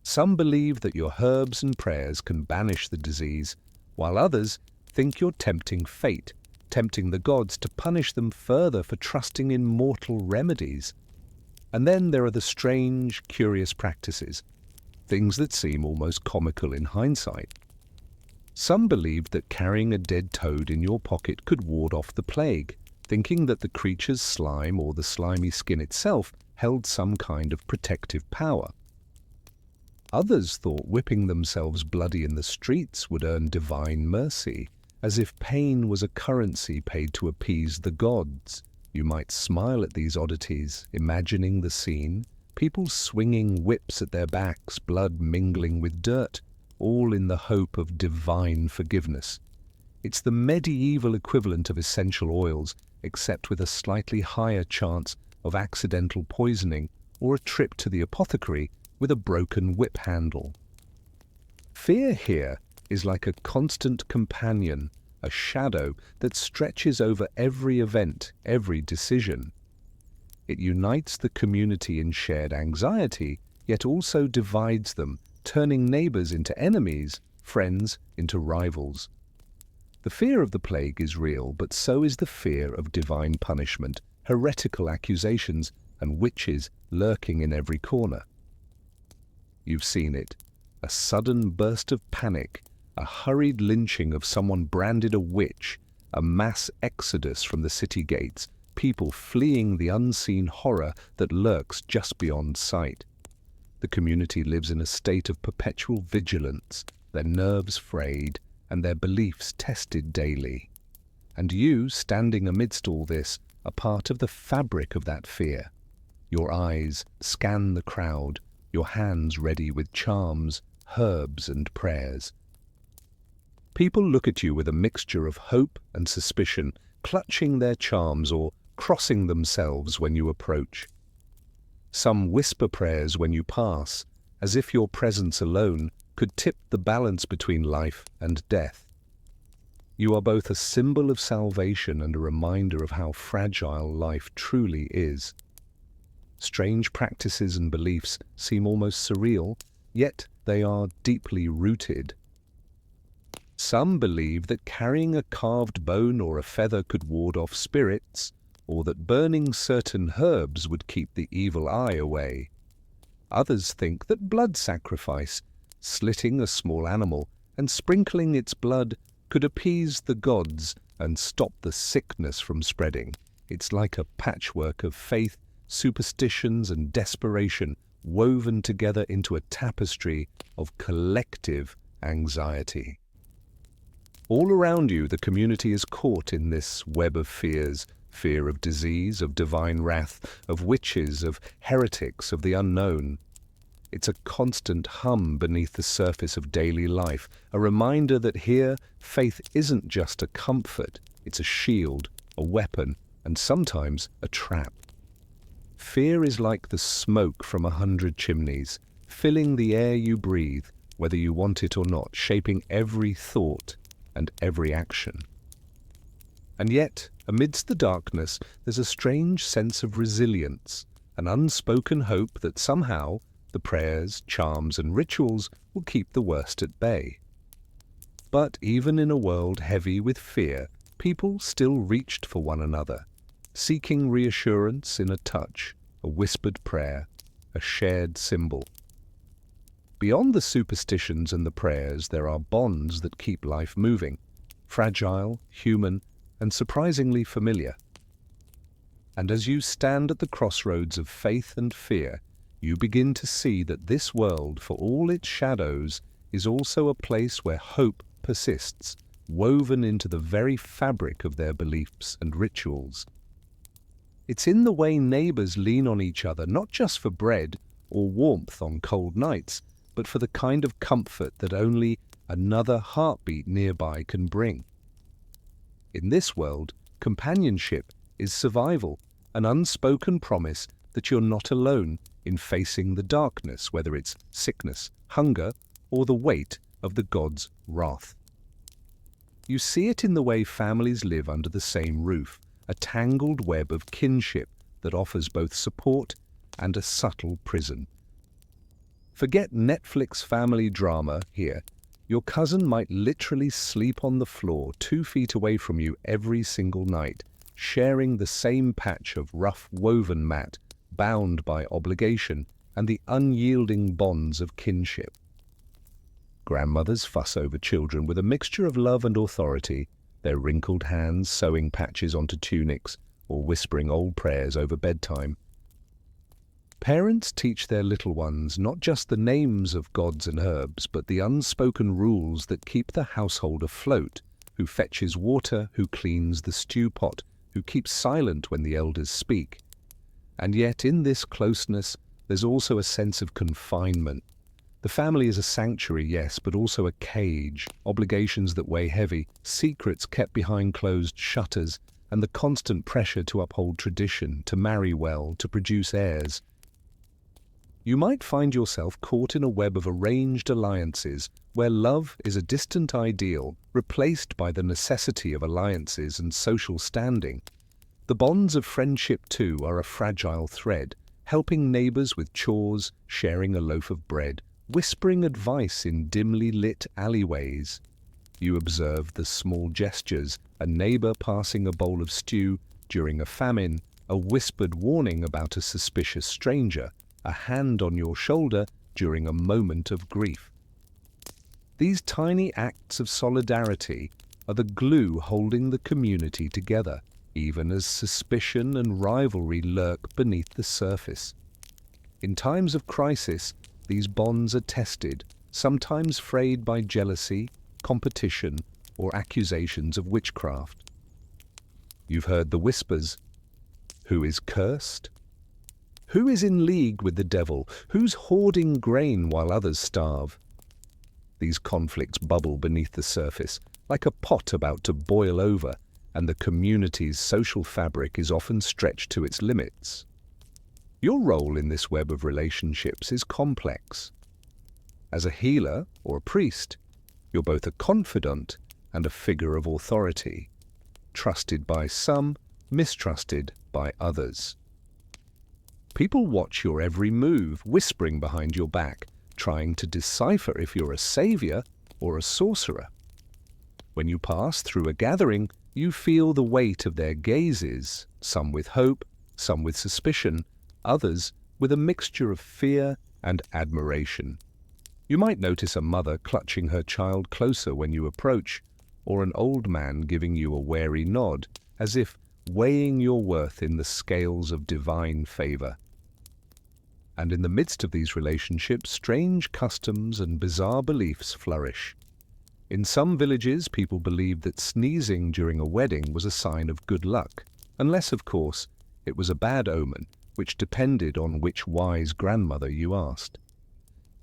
Some believe that your herbs and prayers can banish the disease, while others think you're tempting fate, tempting the gods to punish them further for trusting in mortal remedies. And then there are the strange, curious practices, things that seem almost comical in hindsight. Some believed that carrying a dead toad in your pocket could ward off the plague, thinking that the creature's slime or the slimy skin itself held some kind of protective power. Others thought whipping themselves bloody in the streets would earn divine mercy, as if pain was a currency paid to appease the gods. You might smile at these oddities, imagining the scene, people swinging whips at their backs, blood mingling with dirt, all in the hope of divine forgiveness. It's the medieval equivalent of essential oils, except with a slightly higher chance of accidental poisoning or a trip to the apothecary with a broken whip handle. Fear here is like a constant companion, a shadow that stretches over every event, every decision. It unites the community in shared anxiety, yet also divides them, turning neighbors into enemies, friends into rivals. The fear of the plague is real, but so is the fear of divine punishment, heretical accusations, and witches lurking in every corner. You've seen it. A sudden burst of panic, a hurried lynching of someone branded a witch, a mass exodus from the city gates, people fleeing the unseen horror that lurks just beyond sight. The community lives in a state of perpetual vigilance, their nerves frayed and their beliefs tested daily. And you, standing amidst all this, are part of the fabric of that fear. Your eyes scan the crowd, your hands ready with charms, herbs, and prayers. People look at you with a mixture of hope and suspicion, clutching their charms or crossing themselves when you approach. Some whisper prayers when you pass, as if your presence alone could tip the balance between life and death. You are both a symbol of salvation and a reminder of how fragile life truly is. Strange practices and beliefs seem almost surreal, yet they are deeply rooted. Some believe that carrying a carved bone or a feather could ward off spirits, or that burning certain herbs would keep the evil eye away. Others think that blood sacrifice, slitting a small animal and sprinkling its blood, could appease the gods and stop the sickness from spreading. It's like a patchwork of faith, superstitions, and desperation woven together into a tapestry of collective anxiety. All around you, the community is caught in this web of fears, fear of disease, of divine wrath, of witches, of heretics, of the unknown. It's a constant hum beneath the surface of daily life, a reminder that here, faith isn't just a comfort, it's a shield, a weapon, and sometimes a trap. Fear is like the smoke from 100 chimneys, filling the air you breathe, whether you want it or not, shaping every thought and every action. And yet, amidst the darkness, there's a strange sense of resilience, an unspoken hope that somehow the prayers, charms, and rituals will keep the worst at bay. But even in a world heavy with fear, people still reached for one another, seeking reassurance in a touch, a whispered prayer, a shared symbol. Beyond the superstitions and the prayers, there are bonds that keep life moving, fragile, human, and surprisingly familiar. And as you stand at the crossroads of faith and fear, you begin to see that this world, for all its shadows, is also a place where hope persists, woven into the very fabric of their beliefs and rituals. It's in the way neighbors lean on each other, not just for bread or warmth on cold nights, but for the kind of comfort that only another heartbeat nearby can bring. In this world, companionship is survival, an unspoken promise that you're not alone in facing the darkness, whether it's sickness, hunger, or the weight of the gods' wrath. You see it in the way families live under the same roof, a tangled web of kinship that offers both support and a subtle prison. Forget Netflix family drama here. Your cousin might literally sleep on the floor 2 feet away from you every single night, sharing the same patch of rough woven mat, bound by obligation and the unyielding bonds of kinship. Grandmothers fuss over children with a mixture of love and authority, their wrinkled hands sewing patches onto tunics or whispering old prayers over bedtime. Parents teach their little ones not just the names of gods and herbs, but the unspoken rules that keep the household afloat, who fetches water, who cleans the stew pot, who keeps silent when the elders speak. And yet in this closeness, there's also a sense of confinement. The family is a sanctuary, yes, but also a cage, obligations that weigh heavy, secrets kept behind closed shutters, and the constant pressure to uphold tradition, to marry well, to produce heirs. You might find yourself caught in a web of arranged alliances where love is a distant ideal replaced by the necessity of alliances and social standing. The bonds of friendship, too, are a fragile thread, helping neighbors with chores, sharing a loaf of bread, whispering advice in dimly lit alleyways. You observe the small gestures, a neighbor passing a bowl of stew during a famine, a whispered warning about a suspicious stranger, a hand on your shoulder during a moment of grief. These tiny acts of solidarity are the glue holding the community together, even as suspicion and rivalry lurk beneath the surface. In times of crisis, these bonds are tested, sometimes frayed by jealousy, competition, or accusations of witchcraft. You've heard the whispers. Who is cursed? Who is in league with the devil? Who's hoarding grain while others starve? These conflicts bubble beneath the surface, like a pot about to boil over, and the community's social fabric is often stretched to its limits. Your role in this web of relationships is complex. As a healer or a priest, you're both a confidant and a figure of authority, trusted by some, mistrusted by others. People watch your every move, whispering behind your back, trying to decipher if you're a savior or a sorcerer. When you pass through a gathering, you feel the weight of their gazes, some with hope, some with suspicion, others with a mixture of fear and admiration. You might notice a mother clutching her child closer when you approach, or an old man giving you a wary nod, as if weighing your worth in the scales of divine favor. And in the midst of these relationships, strange customs and bizarre beliefs flourish. In some villages, people believed that sneezing during a wedding was a sign of good luck, unless, of course, it was a bad omen, which depended on which wise grandmother you asked.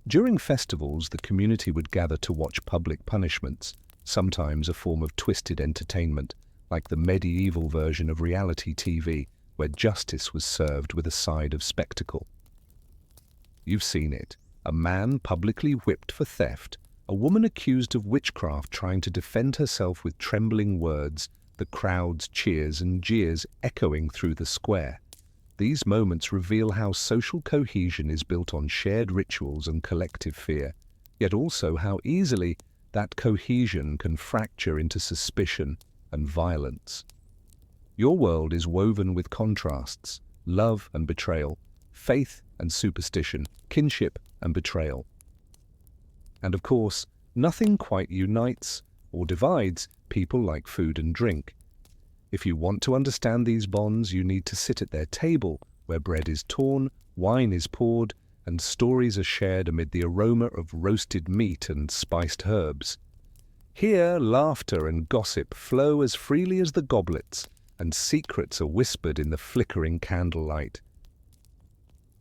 During festivals, the community would gather to watch public punishments, sometimes a form of twisted entertainment, like the medieval version of reality TV, where justice was served with a side of spectacle. You've seen it. A man publicly whipped for theft, a woman accused of witchcraft trying to defend herself with trembling words, the crowd's cheers and jeers echoing through the square. These moments reveal how social cohesion is built on shared rituals and collective fear, yet also how easily that cohesion can fracture into suspicion and violence. Your world is woven with contrasts, love and betrayal, faith and superstition, kinship and betrayal. And of course, nothing quite unites or divides people like food and drink. If you want to understand these bonds, you need to sit at their table, where bread is torn, wine is poured, and stories are shared amid the aroma of roasted meat and spiced herbs. Here, laughter and gossip flow as freely as the goblets, and secrets are whispered in the flickering candlelight.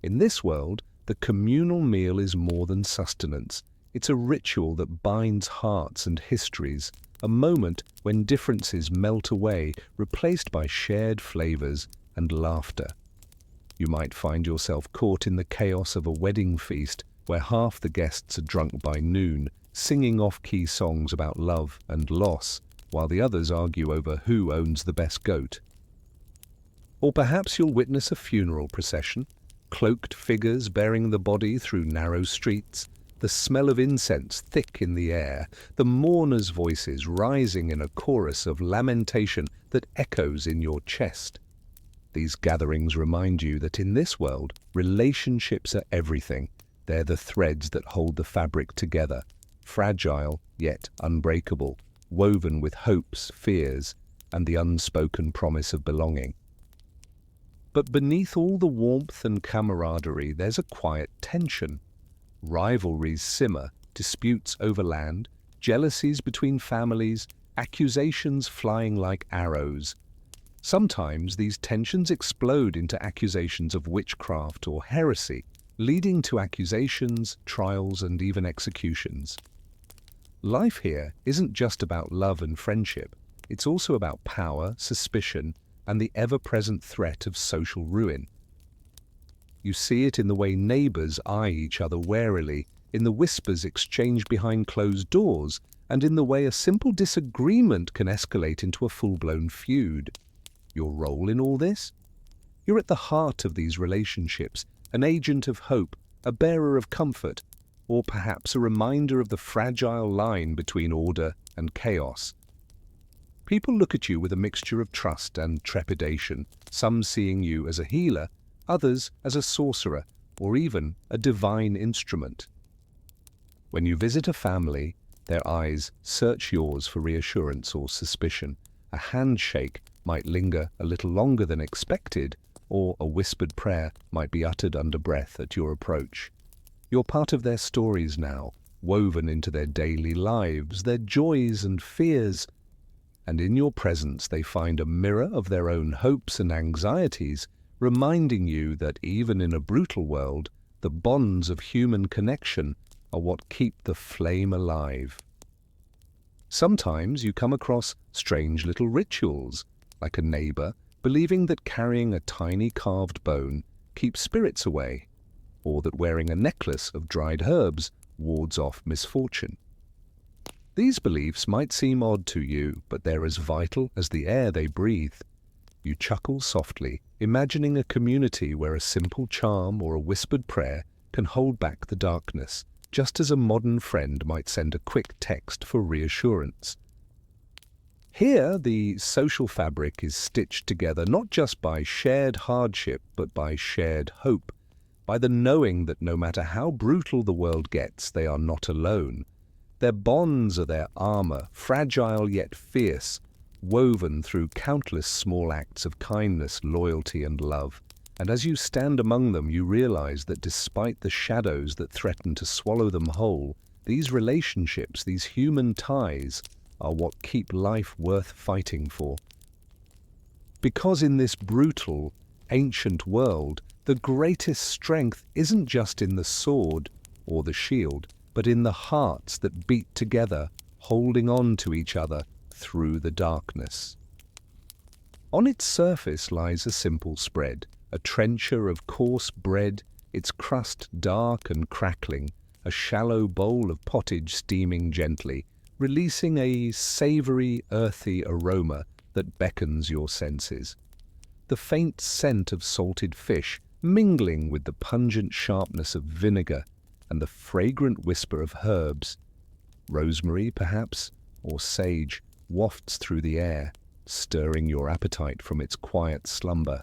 In this world, the communal meal is more than sustenance. It's a ritual that binds hearts and histories, a moment when differences melt away, replaced by shared flavors and laughter. You might find yourself caught in the chaos of a wedding feast where half the guests are drunk by noon, singing off-key songs about love and loss, while the others argue over who owns the best goat. Or perhaps you'll witness a funeral procession, cloaked figures bearing the body through narrow streets, the smell of incense thick in the air, the mourners' voices rising in a chorus of lamentation that echoes in your chest. These gatherings remind you that in this world, relationships are everything. They're the threads that hold the fabric together, fragile yet unbreakable, woven with hopes, fears, and the unspoken promise of belonging. But beneath all the warmth and camaraderie, there's a quiet tension. Rivalries simmer, disputes over land, jealousies between families, accusations flying like arrows. Sometimes these tensions explode into accusations of witchcraft or heresy, leading to accusations, trials, and even executions. Life here isn't just about love and friendship. It's also about power, suspicion, and the ever-present threat of social ruin. You see it in the way neighbors eye each other warily, in the whispers exchanged behind closed doors, and in the way a simple disagreement can escalate into a full-blown feud. Your role in all this? You're at the heart of these relationships, an agent of hope, a bearer of comfort, or perhaps a reminder of the fragile line between order and chaos. People look at you with a mixture of trust and trepidation, some seeing you as a healer, others as a sorcerer, or even a divine instrument. When you visit a family, their eyes search yours for reassurance or suspicion. A handshake might linger a little longer than expected, or a whispered prayer might be uttered under breath at your approach. You're part of their stories now, woven into their daily lives, their joys and fears, and in your presence they find a mirror of their own hopes and anxieties, reminding you that even in a brutal world, the bonds of human connection are what keep the flame alive. Sometimes you come across strange little rituals, like a neighbor believing that carrying a tiny carved bone keeps spirits away, or that wearing a necklace of dried herbs wards off misfortune. These beliefs might seem odd to you, but they're as vital as the air they breathe. You chuckle softly, imagining a community where a simple charm or a whispered prayer can hold back the darkness, just as a modern friend might send a quick text for reassurance. Here, the social fabric is stitched together not just by shared hardship, but by shared hope, by the knowing that no matter how brutal the world gets, they are not alone. Their bonds are their armor, fragile yet fierce, woven through countless small acts of kindness, loyalty, and love. And as you stand among them, you realize that despite the shadows that threaten to swallow them whole, these relationships, these human ties, are what keep life worth fighting for. Because in this brutal, ancient world, the greatest strength isn't just in the sword or the shield, but in the hearts that beat together, holding on to each other through the darkness. On its surface lies a simple spread, a trencher of coarse bread, its crust dark and crackling, a shallow bowl of pottage steaming gently, releasing a savory, earthy aroma that beckons your senses. The faint scent of salted fish mingling with the pungent sharpness of vinegar and the fragrant whisper of herbs, rosemary perhaps, or sage, wafts through the air, stirring your appetite from its quiet slumber.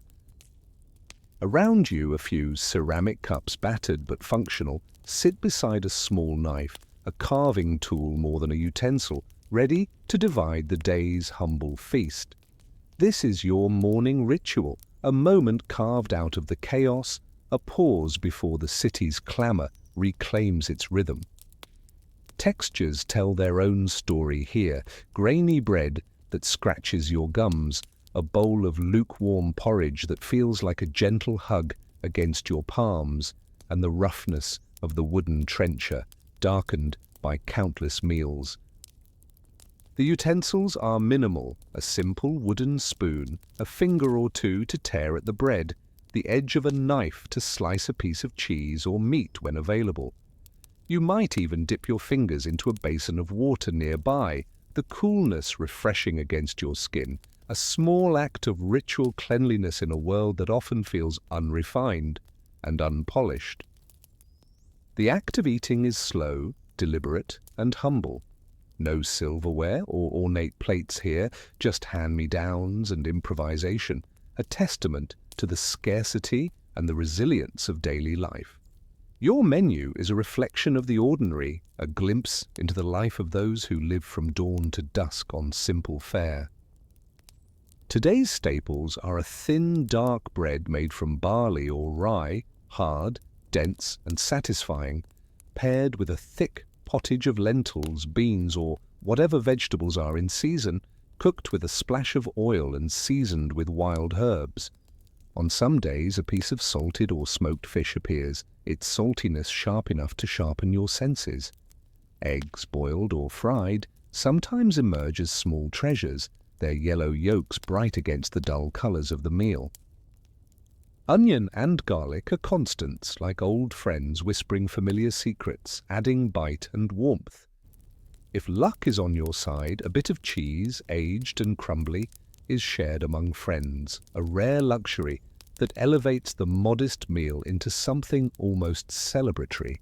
Around you, a few ceramic cups, battered but functional, sit beside a small knife, a carving tool more than a utensil, ready to divide the day's humble feast. This is your morning ritual, a moment carved out of the chaos, a pause before the city's clamor reclaims its rhythm. Textures tell their own story here, grainy bread that scratches your gums, a bowl of lukewarm porridge that feels like a gentle hug against your palms, and the roughness of the wooden trencher, darkened by countless meals. The utensils are minimal, a simple wooden spoon, a finger or two to tear at the bread, the edge of a knife to slice a piece of cheese or meat when available. You might even dip your fingers into a basin of water nearby, the coolness refreshing against your skin, a small act of ritual cleanliness in a world that often feels unrefined and unpolished. The act of eating is slow, deliberate, and humble. No silverware or ornate plates here, just hand-me-downs and improvisation, a testament to the scarcity and the resilience of daily life. Your menu is a reflection of the ordinary, a glimpse into the life of those who live from dawn to dusk on simple fare. Today's staples are a thin, dark bread made from barley or rye, hard, dense, and satisfying, paired with a thick pottage of lentils, beans, or whatever vegetables are in season, cooked with a splash of oil and seasoned with wild herbs. On some days, a piece of salted or smoked fish appears, its saltiness sharp enough to sharpen your senses. Eggs, boiled or fried, sometimes emerge as small treasures, their yellow yolks bright against the dull colors of the meal. Onion and garlic are constants, like old friends whispering familiar secrets, adding bite and warmth. If luck is on your side, a bit of cheese, aged and crumbly, is shared among friends, a rare luxury that elevates the modest meal into something almost celebratory.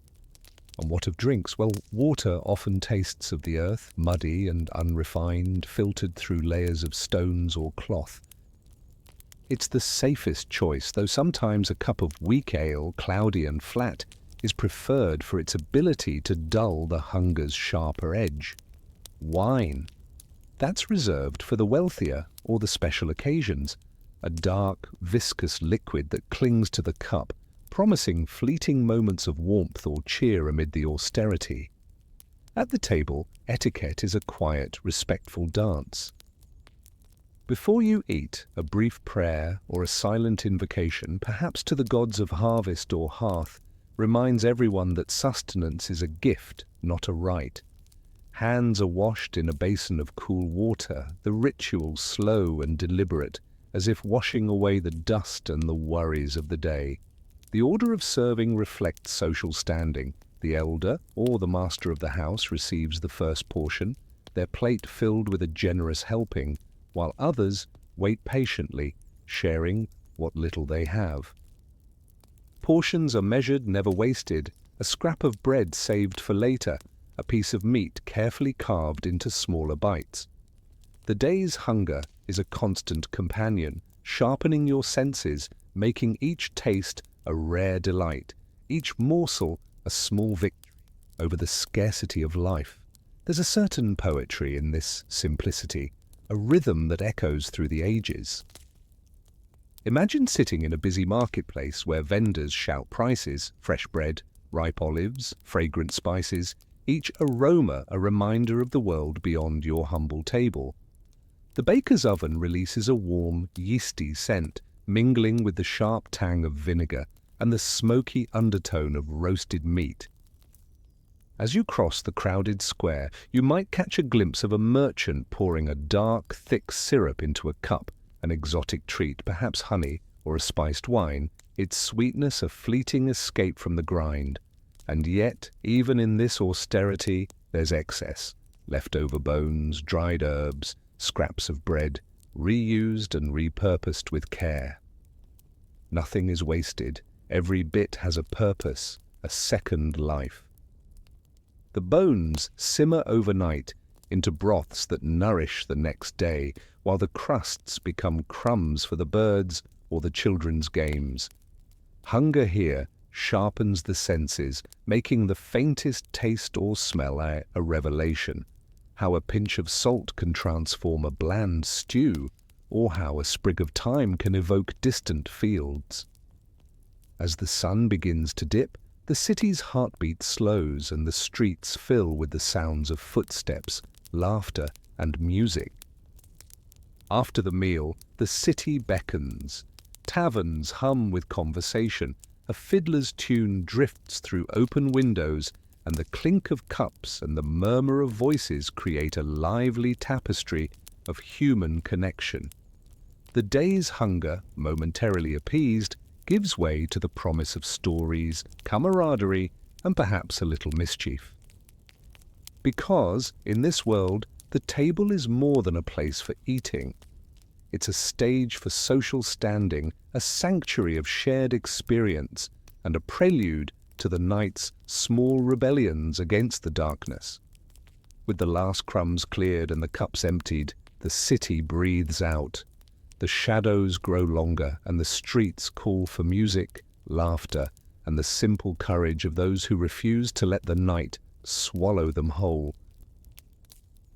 And what of drinks? Well, water often tastes of the earth, muddy and unrefined, filtered through layers of stones or cloth. It's the safest choice, though sometimes a cup of weak ale, cloudy and flat, is preferred for its ability to dull the hunger's sharper edge. Wine. That's reserved for the wealthier or the special occasions, a dark, viscous liquid that clings to the cup, promising fleeting moments of warmth or cheer amid the austerity. At the table, etiquette is a quiet, respectful dance. Before you eat, a brief prayer or a silent invocation, perhaps to the gods of harvest or hearth, reminds everyone that sustenance is a gift, not a right. Hands are washed in a basin of cool water, the ritual slow and deliberate, as if washing away the dust and the worries of the day. The order of serving reflects social standing. The elder or the master of the house receives the first portion, their plate filled with a generous helping, while others wait patiently, sharing what little they have. Portions are measured, never wasted, a scrap of bread saved for later, a piece of meat carefully carved into smaller bites. The day's hunger is a constant companion, sharpening your senses, making each taste a rare delight, each morsel a small victory over the scarcity of life. There's a certain poetry in this simplicity, a rhythm that echoes through the ages. Imagine sitting in a busy marketplace where vendors shout prices, fresh bread, ripe olives, fragrant spices, each aroma a reminder of the world beyond your humble table. The baker's oven releases a warm, yeasty scent, mingling with the sharp tang of vinegar and the smoky undertone of roasted meat. As you cross the crowded square, you might catch a glimpse of a merchant pouring a dark, thick syrup into a cup, an exotic treat, perhaps honey or a spiced wine, its sweetness a fleeting escape from the grind. And yet, even in this austerity, there's excess. Leftover bones, dried herbs, scraps of bread, reused and repurposed with care. Nothing is wasted. Every bit has a purpose, a second life. The bones simmer overnight into broths that nourish the next day, while the crusts become crumbs for the birds or the children's games. Hunger here sharpens the senses, making the faintest taste or smell a revelation. How a pinch of salt can transform a bland stew, or how a sprig of thyme can evoke distant fields. As the sun begins to dip, the city's heartbeat slows and the streets fill with the sounds of footsteps, laughter, and music. After the meal, the city beckons. Taverns hum with conversation, a fiddler's tune drifts through open windows, and the clink of cups and the murmur of voices create a lively tapestry of human connection. The day's hunger, momentarily appeased, gives way to the promise of stories, camaraderie, and perhaps a little mischief. Because, in this world, the table is more than a place for eating. It's a stage for social standing, a sanctuary of shared experience, and a prelude to the night's small rebellions against the darkness. With the last crumbs cleared and the cups emptied, the city breathes out. The shadows grow longer, and the streets call for music, laughter, and the simple courage of those who refuse to let the night swallow them whole.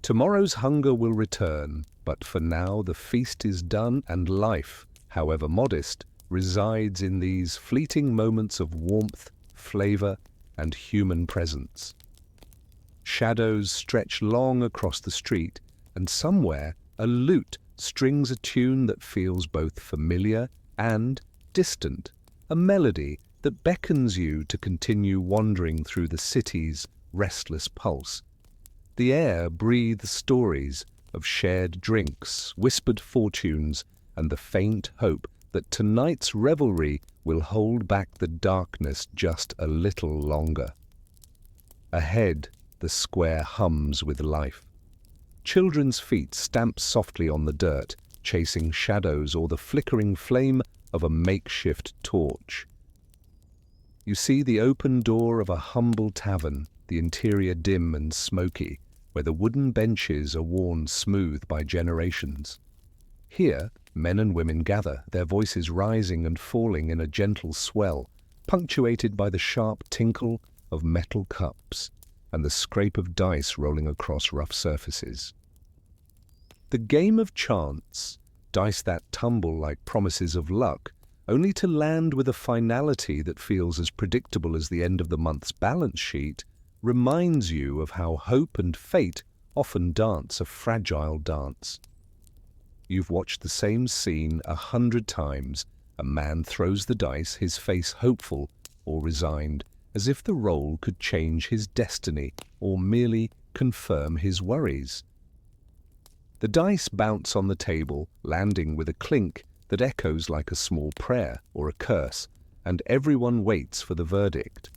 Tomorrow's hunger will return, but for now the feast is done, and life, however modest, resides in these fleeting moments of warmth, flavor, and human presence. Shadows stretch long across the street, and somewhere a lute strings a tune that feels both familiar and distant, a melody that beckons you to continue wandering through the city's restless pulse. The air breathes stories of shared drinks, whispered fortunes, and the faint hope that tonight's revelry will hold back the darkness just a little longer. Ahead, the square hums with life. Children's feet stamp softly on the dirt, chasing shadows or the flickering flame of a makeshift torch. You see the open door of a humble tavern, the interior dim and smoky, where the wooden benches are worn smooth by generations. Here, men and women gather, their voices rising and falling in a gentle swell, punctuated by the sharp tinkle of metal cups and the scrape of dice rolling across rough surfaces. The game of chance, dice that tumble like promises of luck, only to land with a finality that feels as predictable as the end of the month's balance sheet, reminds you of how hope and fate often dance a fragile dance. You've watched the same scene 100 times. A man throws the dice, his face hopeful or resigned, as if the roll could change his destiny or merely confirm his worries. The dice bounce on the table, landing with a clink that echoes like a small prayer or a curse, and everyone waits for the verdict.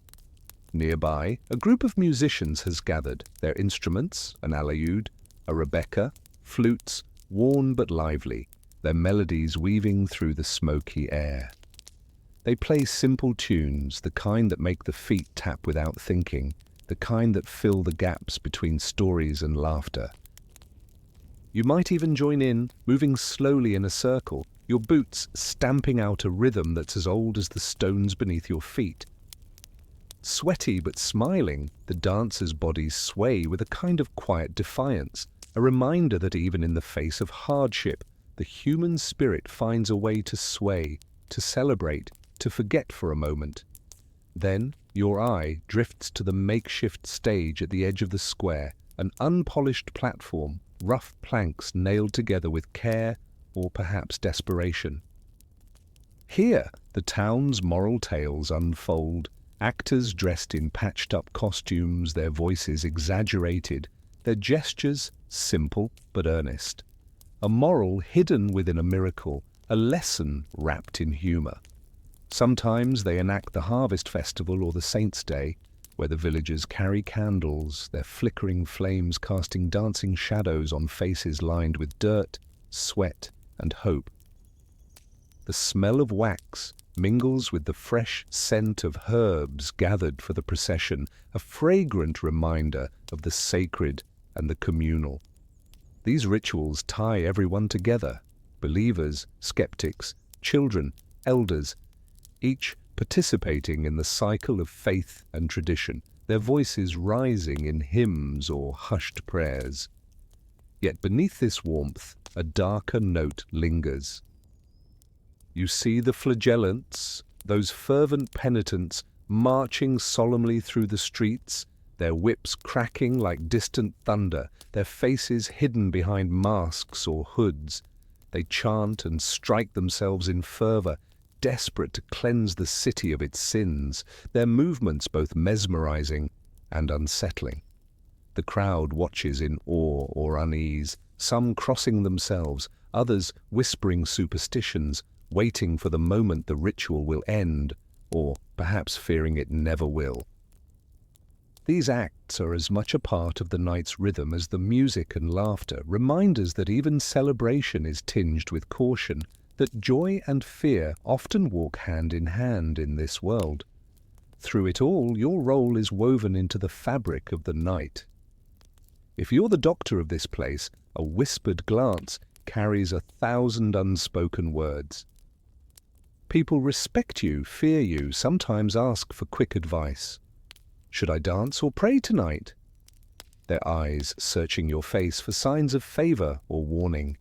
Nearby, a group of musicians has gathered, their instruments, an alaud, a rebecca, flutes, worn but lively, their melodies weaving through the smoky air. They play simple tunes, the kind that make the feet tap without thinking, the kind that fill the gaps between stories and laughter. You might even join in, moving slowly in a circle, your boots stamping out a rhythm that's as old as the stones beneath your feet. Sweaty but smiling, the dancers' bodies sway with a kind of quiet defiance, a reminder that even in the face of hardship, the human spirit finds a way to sway, to celebrate, to forget for a moment. Then your eye drifts to the makeshift stage at the edge of the square, an unpolished platform, rough planks nailed together with care or perhaps desperation. Here, the town's moral tales unfold, actors dressed in patched-up costumes, their voices exaggerated, their gestures simple but earnest. A moral hidden within a miracle, a lesson wrapped in humor. Sometimes they enact the harvest festival or the saint's day, where the villagers carry candles, their flickering flames casting dancing shadows on faces lined with dirt, sweat, and hope. The smell of wax mingles with the fresh scent of herbs gathered for the procession, a fragrant reminder of the sacred and the communal. These rituals tie everyone together, believers, skeptics, children, elders, each participating in the cycle of faith and tradition, their voices rising in hymns or hushed prayers. Yet beneath this warmth, a darker note lingers. You see the flagellants, those fervent penitents, marching solemnly through the streets, their whips cracking like distant thunder, their faces hidden behind masks or hoods. They chant and strike themselves in fervor, desperate to cleanse the city of its sins, their movements both mesmerizing and unsettling. The crowd watches in awe or unease, some crossing themselves, others whispering superstitions, waiting for the moment the ritual will end, or perhaps fearing it never will. These acts are as much a part of the night's rhythm as the music and laughter, reminders that even celebration is tinged with caution, that joy and fear often walk hand in hand in this world. Through it all, your role is woven into the fabric of the night. If you're the doctor of this place, a whispered glance carries 1,000 unspoken words. People respect you, fear you, sometimes ask for quick advice. Should I dance or pray tonight? Their eyes searching your face for signs of favor or warning.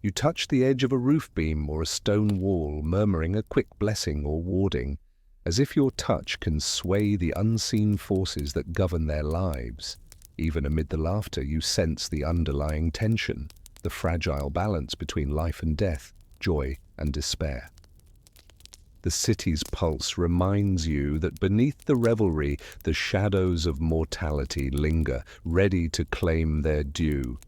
You touch the edge of a roof beam or a stone wall, murmuring a quick blessing or warding, as if your touch can sway the unseen forces that govern their lives. Even amid the laughter, you sense the underlying tension, the fragile balance between life and death, joy and despair. The city's pulse reminds you that beneath the revelry, the shadows of mortality linger, ready to claim their due.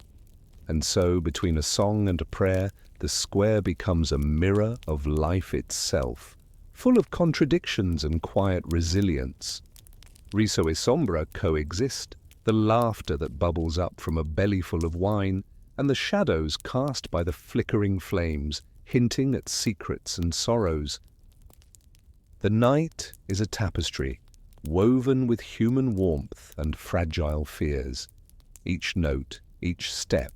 And so, between a song and a prayer, the square becomes a mirror of life itself, full of contradictions and quiet resilience. Riso e sombra coexist, the laughter that bubbles up from a bellyful of wine, and the shadows cast by the flickering flames, hinting at secrets and sorrows. The night is a tapestry, woven with human warmth and fragile fears. Each note, each step,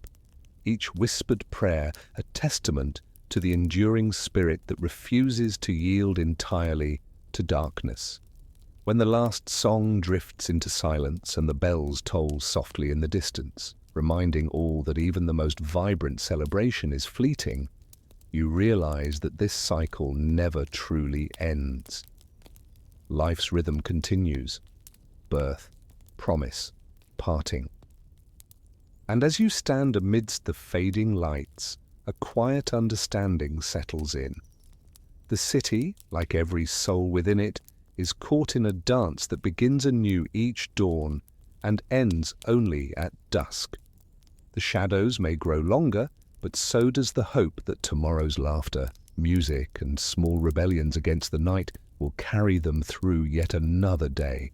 each whispered prayer, a testament to the enduring spirit that refuses to yield entirely to darkness. When the last song drifts into silence and the bells toll softly in the distance, reminding all that even the most vibrant celebration is fleeting, you realize that this cycle never truly ends. Life's rhythm continues: birth, promise, parting. And as you stand amidst the fading lights, a quiet understanding settles in. The city, like every soul within it, is caught in a dance that begins anew each dawn and ends only at dusk. The shadows may grow longer, but so does the hope that tomorrow's laughter, music, and small rebellions against the night will carry them through yet another day.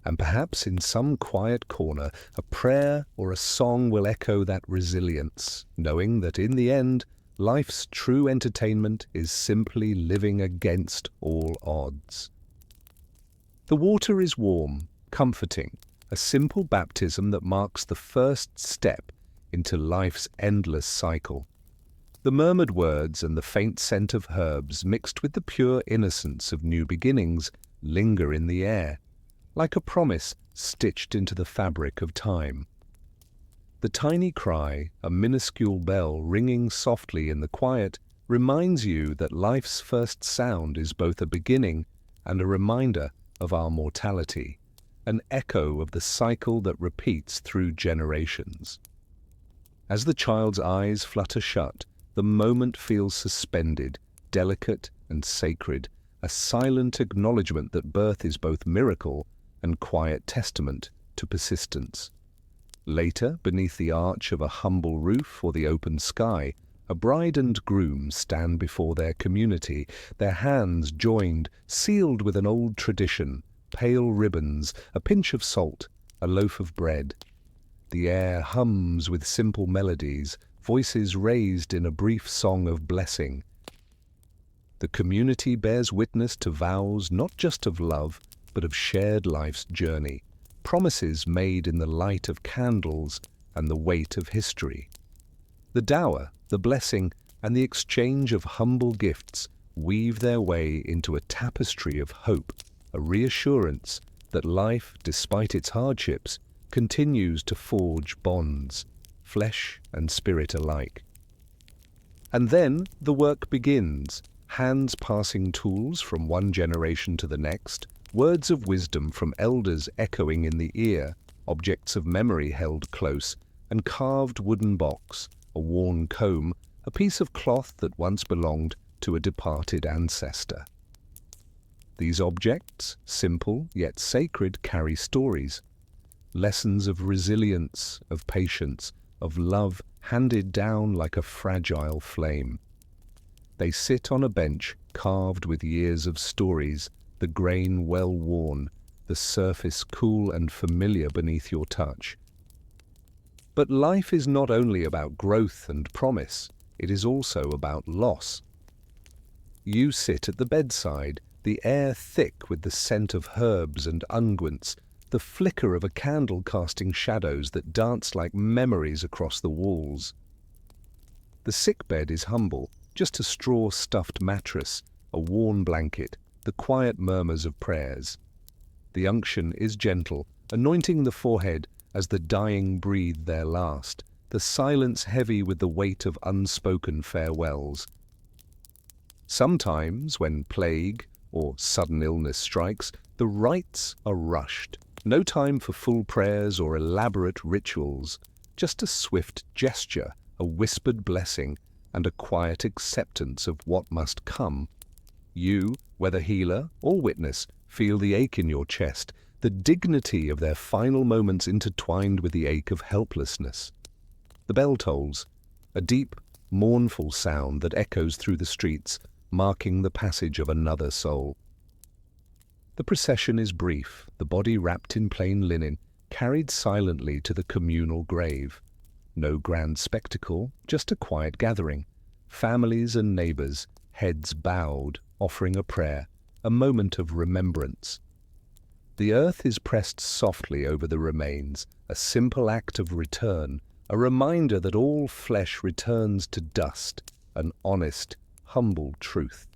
And perhaps in some quiet corner, a prayer or a song will echo that resilience, knowing that in the end, life's true entertainment is simply living against all odds. The water is warm, comforting, a simple baptism that marks the first step into life's endless cycle. The murmured words and the faint scent of herbs mixed with the pure innocence of new beginnings linger in the air, like a promise stitched into the fabric of time. The tiny cry, a minuscule bell ringing softly in the quiet, reminds you that life's first sound is both a beginning and a reminder of our mortality, an echo of the cycle that repeats through generations. As the child's eyes flutter shut, the moment feels suspended, delicate and sacred, a silent acknowledgement that birth is both miracle and quiet testament to persistence. Later, beneath the arch of a humble roof or the open sky, a bride and groom stand before their community, their hands joined, sealed with an old tradition, pale ribbons, a pinch of salt, a loaf of bread. The air hums with simple melodies, voices raised in a brief song of blessing. The community bears witness to vows not just of love, but of shared life's journey, promises made in the light of candles and the weight of history. The dower, the blessing, and the exchange of humble gifts weave their way into a tapestry of hope, a reassurance that life, despite its hardships, continues to forge bonds, flesh and spirit alike. And then the work begins, hands passing tools from one generation to the next, words of wisdom from elders echoing in the ear, objects of memory held close, and carved wooden box, a worn comb, a piece of cloth that once belonged to a departed ancestor. These objects, simple yet sacred, carry stories, lessons of resilience, of patience, of love handed down like a fragile flame. They sit on a bench carved with years of stories, the grain well worn, the surface cool and familiar beneath your touch. But life is not only about growth and promise, it is also about loss. You sit at the bedside, the air thick with the scent of herbs and unguents, the flicker of a candle casting shadows that dance like memories across the walls. The sickbed is humble, just a straw-stuffed mattress, a worn blanket, the quiet murmurs of prayers. The unction is gentle, anointing the forehead as the dying breathe their last, the silence heavy with the weight of unspoken farewells. Sometimes, when plague or sudden illness strikes, the rites are rushed. No time for full prayers or elaborate rituals, just a swift gesture, a whispered blessing, and a quiet acceptance of what must come. You, whether healer or witness, feel the ache in your chest, the dignity of their final moments intertwined with the ache of helplessness. The bell tolls, a deep, mournful sound that echoes through the streets, marking the passage of another soul. The procession is brief, the body wrapped in plain linen, carried silently to the communal grave. No grand spectacle, just a quiet gathering. Families and neighbors, heads bowed, offering a prayer, a moment of remembrance. The earth is pressed softly over the remains, a simple act of return, a reminder that all flesh returns to dust, an honest, humble truth.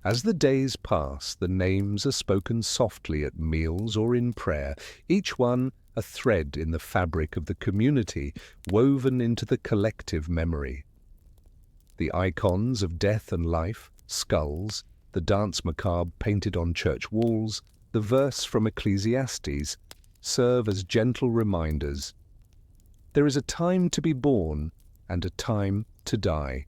As the days pass, the names are spoken softly at meals or in prayer, each one a thread in the fabric of the community, woven into the collective memory. The icons of death and life, skulls, the dance macabre painted on church walls, the verse from Ecclesiastes, serve as gentle reminders. There is a time to be born and a time to die.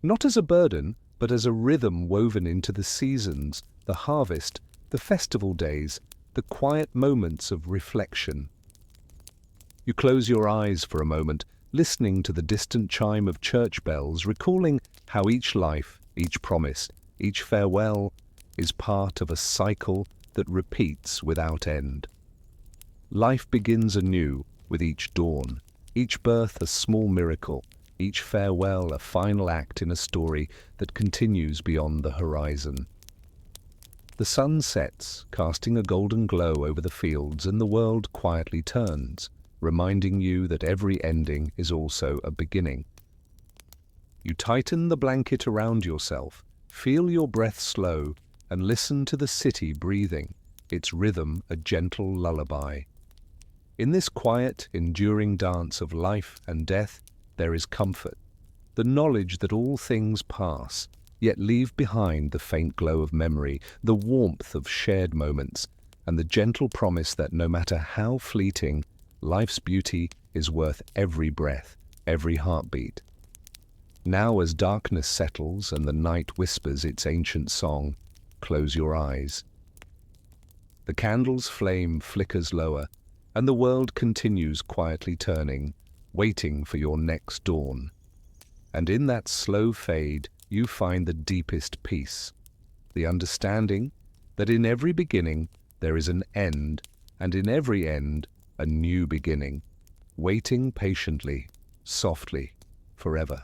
Not as a burden, but as a rhythm woven into the seasons, the harvest, the festival days, the quiet moments of reflection. You close your eyes for a moment, listening to the distant chime of church bells, recalling how each life, each promise, each farewell is part of a cycle that repeats without end. Life begins anew with each dawn, each birth a small miracle, each farewell a final act in a story that continues beyond the horizon. The sun sets, casting a golden glow over the fields, and the world quietly turns, reminding you that every ending is also a beginning. You tighten the blanket around yourself, feel your breath slow, and listen to the city breathing, its rhythm a gentle lullaby. In this quiet, enduring dance of life and death, there is comfort, the knowledge that all things pass, yet leave behind the faint glow of memory, the warmth of shared moments, and the gentle promise that no matter how fleeting, life's beauty is worth every breath, every heartbeat. Now, as darkness settles and the night whispers its ancient song, close your eyes. The candle's flame flickers lower, and the world continues quietly turning, waiting for your next dawn. And in that slow fade, you find the deepest peace, the understanding that in every beginning there is an end, and in every end a new beginning, waiting patiently, softly, forever.